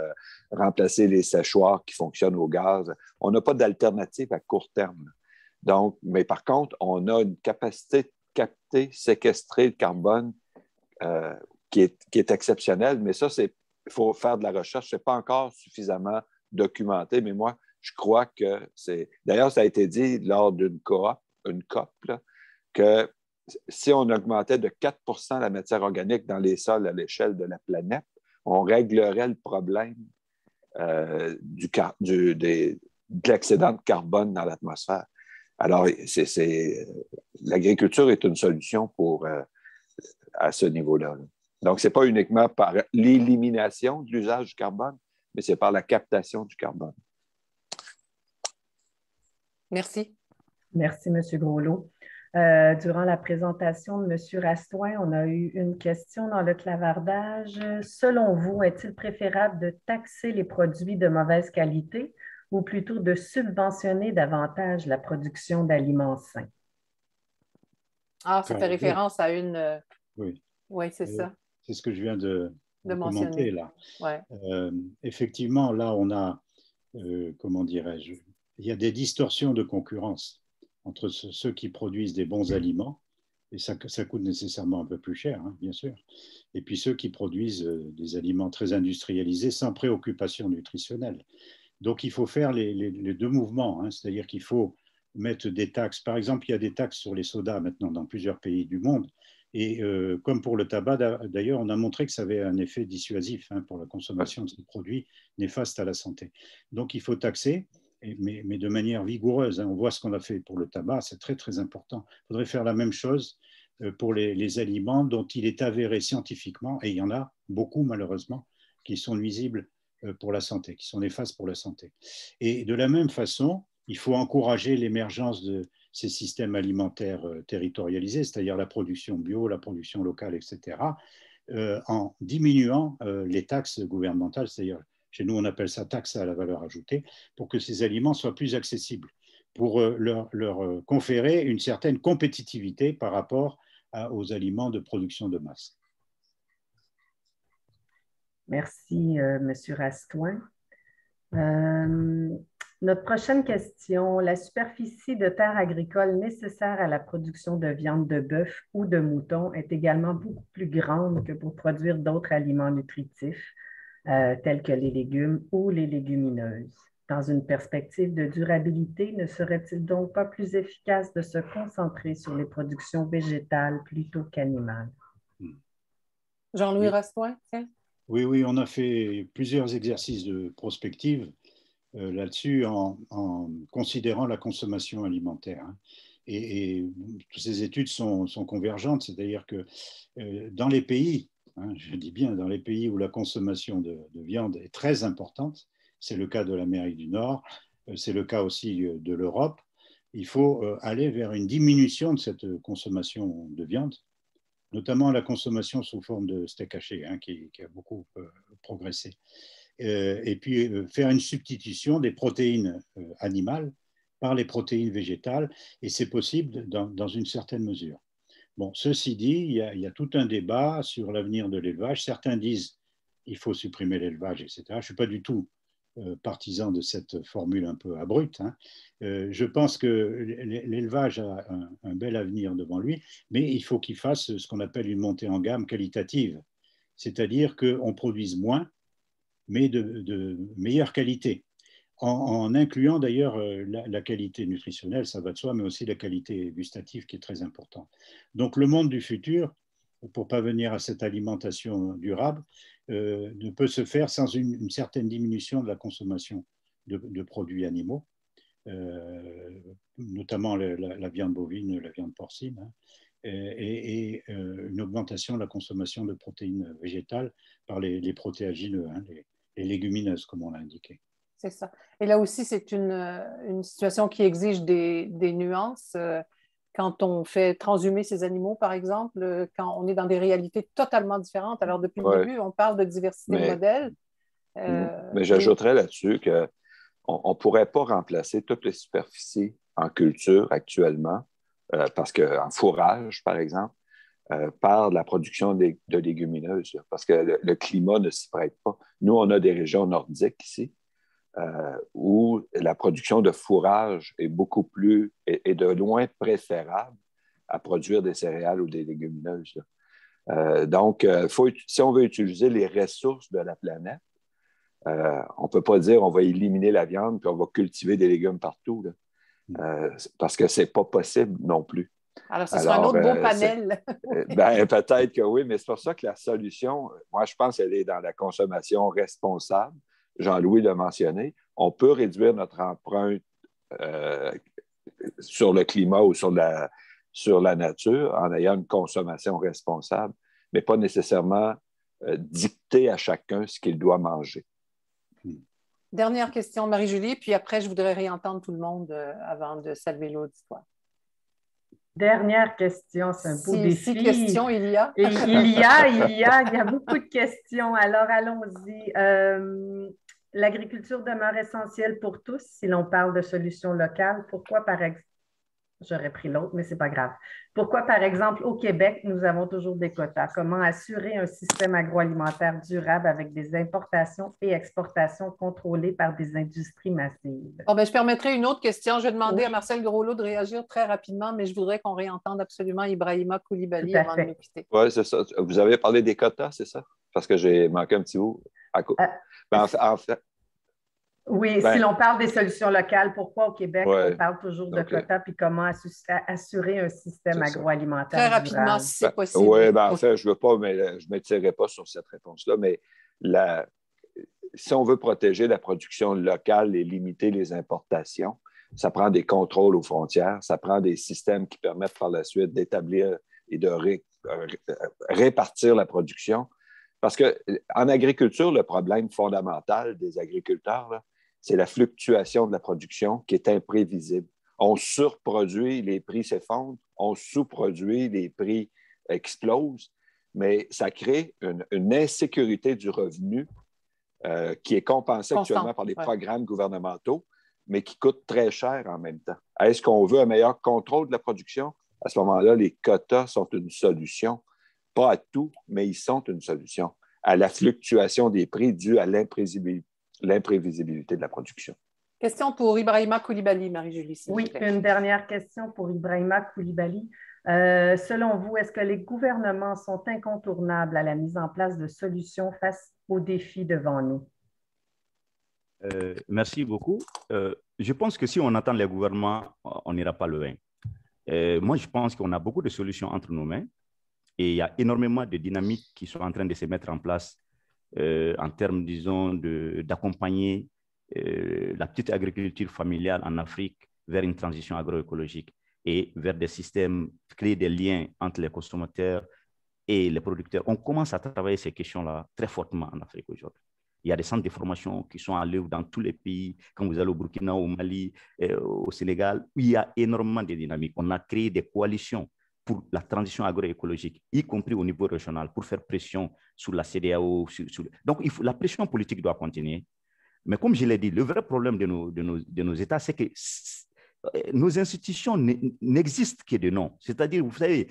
remplacer les séchoirs qui fonctionnent au gaz. On n'a pas d'alternative à court terme. Donc, mais par contre, on a une capacité de capter, séquestrer le carbone qui est exceptionnelle. Mais ça, il faut faire de la recherche. Ce n'est pas encore suffisamment documenté, mais moi, je crois que c'est... D'ailleurs, ça a été dit lors d'une COP, là, que si on augmentait de 4 % la matière organique dans les sols à l'échelle de la planète, on réglerait le problème de l'excédent de carbone dans l'atmosphère. Alors, l'agriculture est une solution à ce niveau-là. Donc, ce n'est pas uniquement par l'élimination de l'usage du carbone, mais c'est par la captation du carbone. Merci. Merci, M. Groslot. Durant la présentation de M. Rastoin, on a eu une question dans le clavardage. Selon vous, est-il préférable de taxer les produits de mauvaise qualité ou plutôt de subventionner davantage la production d'aliments sains? Ah, ça fait référence à une... Oui, oui, c'est ça. C'est ce que je viens de de commenter mentionner. là. Ouais. Effectivement, là, on a, comment dirais-je, il y a des distorsions de concurrence entre ceux qui produisent des bons aliments, et ça coûte nécessairement un peu plus cher, hein, bien sûr, et puis ceux qui produisent des aliments très industrialisés sans préoccupation nutritionnelle. Donc, il faut faire les deux mouvements, hein, c'est-à-dire qu'il faut mettre des taxes. Par exemple, il y a des taxes sur les sodas maintenant dans plusieurs pays du monde. Et comme pour le tabac, d'ailleurs, on a montré que ça avait un effet dissuasif, hein, pour la consommation de ces produits néfastes à la santé. Donc, il faut taxer, mais de manière vigoureuse, hein. On voit ce qu'on a fait pour le tabac, c'est très, très important. Il faudrait faire la même chose pour les aliments dont il est avéré scientifiquement, et il y en a beaucoup malheureusement, qui sont nuisibles pour la santé, qui sont néfastes pour la santé. Et de la même façon, il faut encourager l'émergence de ces systèmes alimentaires territorialisés, c'est-à-dire la production bio, la production locale, etc., en diminuant les taxes gouvernementales, c'est-à-dire chez nous on appelle ça taxe à la valeur ajoutée, pour que ces aliments soient plus accessibles, pour leur conférer une certaine compétitivité par rapport aux aliments de production de masse. Merci, M. Rastoin. Notre prochaine question, la superficie de terre agricole nécessaire à la production de viande de bœuf ou de mouton est également beaucoup plus grande que pour produire d'autres aliments nutritifs, tels que les légumes ou les légumineuses. Dans une perspective de durabilité, ne serait-il donc pas plus efficace de se concentrer sur les productions végétales plutôt qu'animales? Jean-Louis Rastoin, tiens. Oui, on a fait plusieurs exercices de prospective là-dessus en considérant la consommation alimentaire, hein. Et toutes ces études sont convergentes, c'est-à-dire que dans les pays, hein, je dis bien dans les pays où la consommation de viande est très importante, c'est le cas de l'Amérique du Nord, c'est le cas aussi de l'Europe, il faut aller vers une diminution de cette consommation de viande, notamment la consommation sous forme de steak haché, hein, qui a beaucoup progressé. Et puis faire une substitution des protéines animales par les protéines végétales, et c'est possible dans une certaine mesure. Bon, ceci dit, il y a tout un débat sur l'avenir de l'élevage. Certains disent qu'il faut supprimer l'élevage, etc. Je ne suis pas du tout partisan de cette formule un peu abrupte, hein. Je pense que l'élevage a un bel avenir devant lui, mais il faut qu'il fasse ce qu'on appelle une montée en gamme qualitative, c'est-à-dire qu'on produise moins, mais de meilleure qualité, en incluant d'ailleurs la qualité nutritionnelle, ça va de soi, mais aussi la qualité gustative qui est très importante. Donc le monde du futur, pour parvenir à cette alimentation durable, ne peut se faire sans une certaine diminution de la consommation de produits animaux, notamment la viande bovine, la viande porcine, hein, et une augmentation de la consommation de protéines végétales par les protéagineux, hein, les légumineuses, comme on l'a indiqué. C'est ça. Et là aussi, c'est une situation qui exige des nuances. Quand on fait transhumer ces animaux, par exemple, quand on est dans des réalités totalement différentes. Alors, depuis le début, on parle de diversité de modèles. Mais j'ajouterais là-dessus qu'on ne pourrait pas remplacer toutes les superficies en culture actuellement, parce qu'en fourrage, par exemple, par la production de légumineuses, parce que le climat ne s'y prête pas. Nous, on a des régions nordiques ici, où la production de fourrage est beaucoup plus, et de loin préférable à produire des céréales ou des légumineuses. Donc, si on veut utiliser les ressources de la planète, on ne peut pas dire on va éliminer la viande puis on va cultiver des légumes partout, parce que ce n'est pas possible non plus. Alors, ce sera un autre beau panel. Peut-être que oui, mais c'est pour ça que la solution, moi, je pense qu'elle est dans la consommation responsable. Jean-Louis l'a mentionné. On peut réduire notre empreinte sur le climat ou sur la nature en ayant une consommation responsable, mais pas nécessairement dicter à chacun ce qu'il doit manger. Dernière question, Marie-Julie, puis après, je voudrais réentendre tout le monde avant de saluer l'auditoire. Dernière question, c'est un beau défi. 6 questions, il y a. Il y a beaucoup de questions. Alors, allons-y. L'agriculture demeure essentielle pour tous si l'on parle de solutions locales. Pourquoi, par exemple? J'aurais pris l'autre, mais ce n'est pas grave. Pourquoi, par exemple, au Québec, nous avons toujours des quotas? Comment assurer un système agroalimentaire durable avec des importations et exportations contrôlées par des industries massives? Bon, ben, je permettrai une autre question. Je vais demander Oui, à Marcel Groslo de réagir très rapidement, mais je voudrais qu'on réentende absolument Ibrahima tout Coulibaly à avant de nous fait. quitter. Oui, c'est ça. Vous avez parlé des quotas, c'est ça? Parce que j'ai manqué un petit bout. Euh, Ben, en fait, oui, si ben, l'on parle des solutions locales, pourquoi au Québec on ouais, parle toujours de OK, quotas, puis comment assurer un système c'est ça. Très agroalimentaire rapidement, durable? si c'est Oui, possible. ben, en fait, je ne m'étirerai pas sur cette réponse-là, mais si on veut protéger la production locale et limiter les importations, ça prend des contrôles aux frontières, ça prend des systèmes qui permettent par la suite d'établir et de répartir la production. Parce qu'en agriculture, le problème fondamental des agriculteurs, là, c'est la fluctuation de la production qui est imprévisible. On surproduit, les prix s'effondrent, on sous-produit, les prix explosent, mais ça crée une insécurité du revenu qui est compensée actuellement par les programmes gouvernementaux, mais qui coûte très cher en même temps. Est-ce qu'on veut un meilleur contrôle de la production? À ce moment-là, les quotas sont une solution. Pas à tout, mais ils sont une solution à la fluctuation des prix due à l'imprévisibilité de la production. Question pour Ibrahima Coulibaly, Marie-Julie, s'il vous Oui, plaît. une dernière question pour Ibrahima Coulibaly. Selon vous, est-ce que les gouvernements sont incontournables à la mise en place de solutions face aux défis devant nous? Merci beaucoup. Je pense que si on attend les gouvernements, on n'ira pas loin. Moi, je pense qu'on a beaucoup de solutions entre nos mains et il y a énormément de dynamiques qui sont en train de se mettre en place en termes, disons, d'accompagner la petite agriculture familiale en Afrique vers une transition agroécologique et vers des systèmes, créer des liens entre les consommateurs et les producteurs. On commence à travailler ces questions-là très fortement en Afrique aujourd'hui. Il y a des centres de formation qui sont à l'œuvre dans tous les pays. Quand vous allez au Burkina, au Mali, au Sénégal, il y a énormément de dynamiques. On a créé des coalitions pour la transition agroécologique, y compris au niveau régional, pour faire pression sur la CEDEAO. Donc, la pression politique doit continuer. Mais comme je l'ai dit, le vrai problème de nos États, c'est que nos institutions n'existent que de nom. C'est-à-dire, vous savez,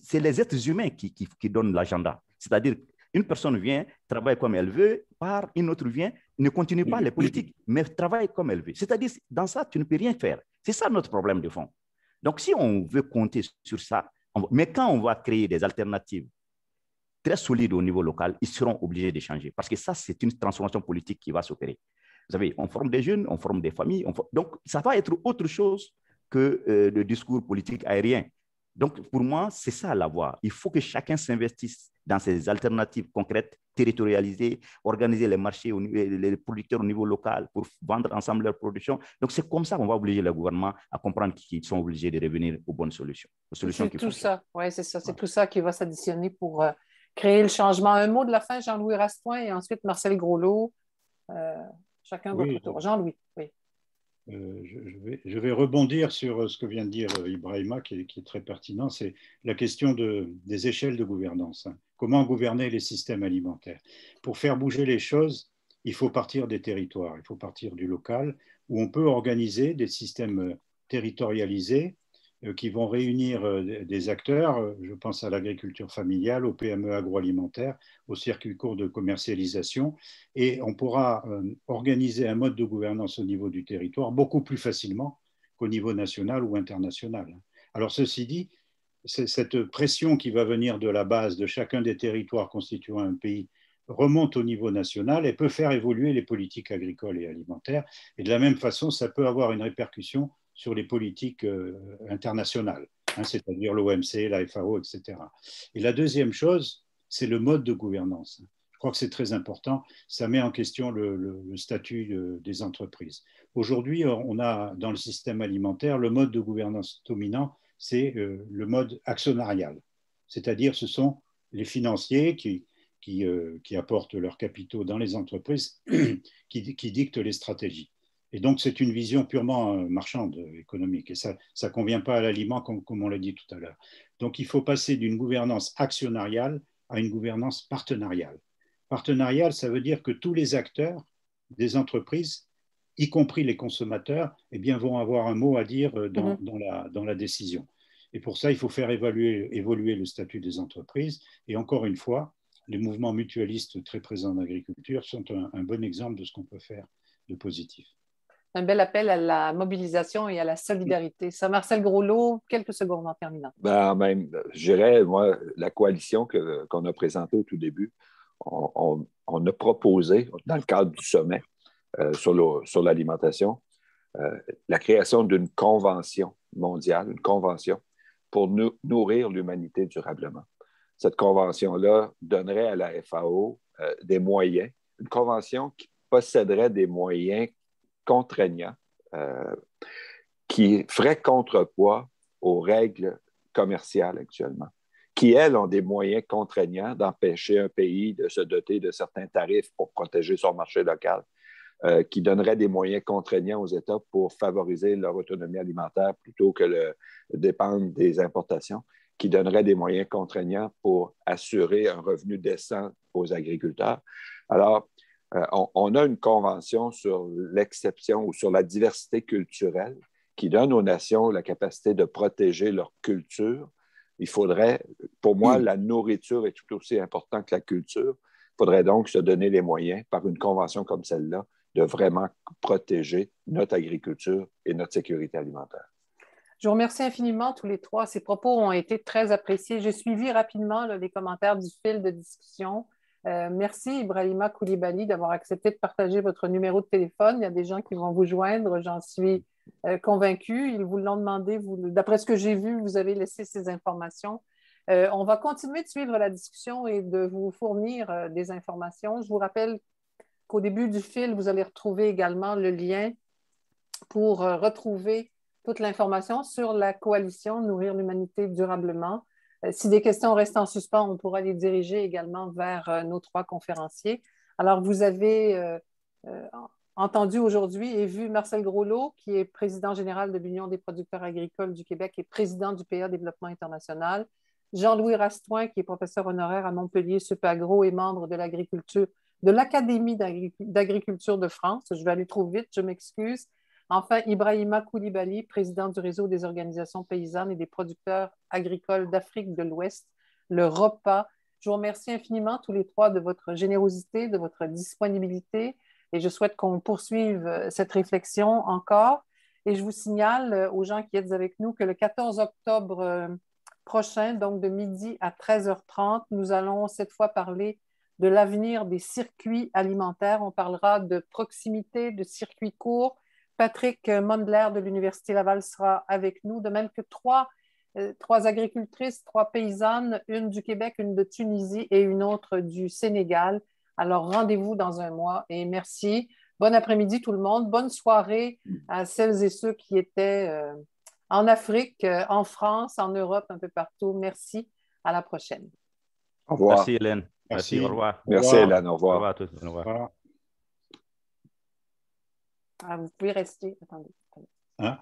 c'est les êtres humains qui donnent l'agenda. C'est-à-dire, une personne vient, travaille comme elle veut, part, une autre vient, ne continue pas les politiques, mais travaille comme elle veut. C'est-à-dire, dans ça, tu ne peux rien faire. C'est ça notre problème de fond. Donc, si on veut compter sur ça, mais quand on va créer des alternatives très solides au niveau local, ils seront obligés de changer. Parce que ça, c'est une transformation politique qui va s'opérer. Vous savez, on forme des jeunes, on forme des familles. Donc, ça va être autre chose que le discours politique aérien. Donc, pour moi, c'est ça la voie. Il faut que chacun s'investisse dans ces alternatives concrètes, territorialisées, organiser les marchés, les producteurs au niveau local pour vendre ensemble leur production. Donc, c'est comme ça qu'on va obliger le gouvernement à comprendre qu'ils sont obligés de revenir aux bonnes solutions. C'est tout ça. Oui, c'est ça. C'est tout ça qui va s'additionner pour créer le changement. Un mot de la fin, Jean-Louis Rastoin, et ensuite Marcel Groslo. Chacun votre tour. Jean-Louis, oui. Je vais rebondir sur ce que vient de dire Ibrahima, qui est très pertinent. C'est la question des échelles de gouvernance. Comment gouverner les systèmes alimentaires? Pour faire bouger les choses, il faut partir des territoires, il faut partir du local, où on peut organiser des systèmes territorialisés qui vont réunir des acteurs, je pense à l'agriculture familiale, aux PME agroalimentaires, aux circuits courts de commercialisation, et on pourra organiser un mode de gouvernance au niveau du territoire beaucoup plus facilement qu'au niveau national ou international. Alors ceci dit, cette pression qui va venir de la base de chacun des territoires constituant un pays remonte au niveau national et peut faire évoluer les politiques agricoles et alimentaires, et de la même façon, ça peut avoir une répercussion sur les politiques internationales, c'est-à-dire l'OMC, la FAO, etc. Et la deuxième chose, c'est le mode de gouvernance. Je crois que c'est très important. Ça met en question le statut des entreprises. Aujourd'hui, on a dans le système alimentaire, le mode de gouvernance dominant, c'est le mode actionnarial. C'est-à-dire, ce sont les financiers qui apportent leurs capitaux dans les entreprises, qui dictent les stratégies. Et donc, c'est une vision purement marchande, économique. Et ça ne convient pas à l'aliment, comme on l'a dit tout à l'heure. Donc, il faut passer d'une gouvernance actionnariale à une gouvernance partenariale. Partenariale, ça veut dire que tous les acteurs des entreprises y compris les consommateurs, eh bien, vont avoir un mot à dire dans la décision. Et pour ça, il faut faire évoluer le statut des entreprises. Et encore une fois, les mouvements mutualistes très présents en agriculture sont un bon exemple de ce qu'on peut faire de positif. Un bel appel à la mobilisation et à la solidarité. Ça, Marcel Groslot, quelques secondes en terminant. Je dirais, moi, la coalition qu'on a présentée au tout début, on a proposé, dans le cadre du sommet sur l'alimentation, la création d'une convention mondiale, une convention pour nourrir l'humanité durablement. Cette convention-là donnerait à la FAO des moyens, une convention qui posséderait des moyens contraignants, qui ferait contrepoids aux règles commerciales actuellement, qui, elles, ont des moyens contraignants d'empêcher un pays de se doter de certains tarifs pour protéger son marché local, qui donnerait des moyens contraignants aux États pour favoriser leur autonomie alimentaire plutôt que de dépendre des importations, qui donnerait des moyens contraignants pour assurer un revenu décent aux agriculteurs. Alors, on a une convention sur l'exception ou sur la diversité culturelle qui donne aux nations la capacité de protéger leur culture. Il faudrait, pour moi, la nourriture est tout aussi importante que la culture. Il faudrait donc se donner les moyens, par une convention comme celle-là, de vraiment protéger notre agriculture et notre sécurité alimentaire. Je vous remercie infiniment tous les trois. Ces propos ont été très appréciés. J'ai suivi rapidement les commentaires du fil de discussion. Merci Ibrahima Coulibaly d'avoir accepté de partager votre numéro de téléphone. Il y a des gens qui vont vous joindre, j'en suis convaincue. Ils vous l'ont demandé. D'après ce que j'ai vu, vous avez laissé ces informations. On va continuer de suivre la discussion et de vous fournir des informations. Je vous rappelle qu'au début du fil, vous allez retrouver également le lien pour retrouver toute l'information sur la coalition Nourrir l'humanité durablement. Si des questions restent en suspens, on pourra les diriger également vers nos trois conférenciers. Alors, vous avez entendu aujourd'hui et vu Marcel Groslot, qui est président général de l'Union des producteurs agricoles du Québec et président du PA Développement international. Jean-Louis Rastoin, qui est professeur honoraire à Montpellier Supagro et membre de l'Académie d'agriculture de France. Je vais aller trop vite, je m'excuse. Enfin, Ibrahima Coulibaly, président du réseau des organisations paysannes et des producteurs agricoles d'Afrique de l'Ouest, le ROPA. Je vous remercie infiniment tous les trois de votre générosité, de votre disponibilité et je souhaite qu'on poursuive cette réflexion encore. Et je vous signale aux gens qui êtes avec nous que le 14 octobre prochain, donc de midi à 13h30, nous allons cette fois parler de l'avenir des circuits alimentaires. On parlera de proximité, de circuits courts. Patrick Mondler de l'Université Laval sera avec nous, de même que trois agricultrices, trois paysannes, une du Québec, une de Tunisie et une autre du Sénégal. Alors, rendez-vous dans un mois et merci. Bon après-midi tout le monde. Bonne soirée à celles et ceux qui étaient en Afrique, en France, en Europe, un peu partout. Merci. À la prochaine. Au revoir. Merci Hélène. Merci. Au revoir. Merci Hélène. Au revoir. Au revoir à tous. Au revoir. Voilà. Vous pouvez rester. Attendez. Hein?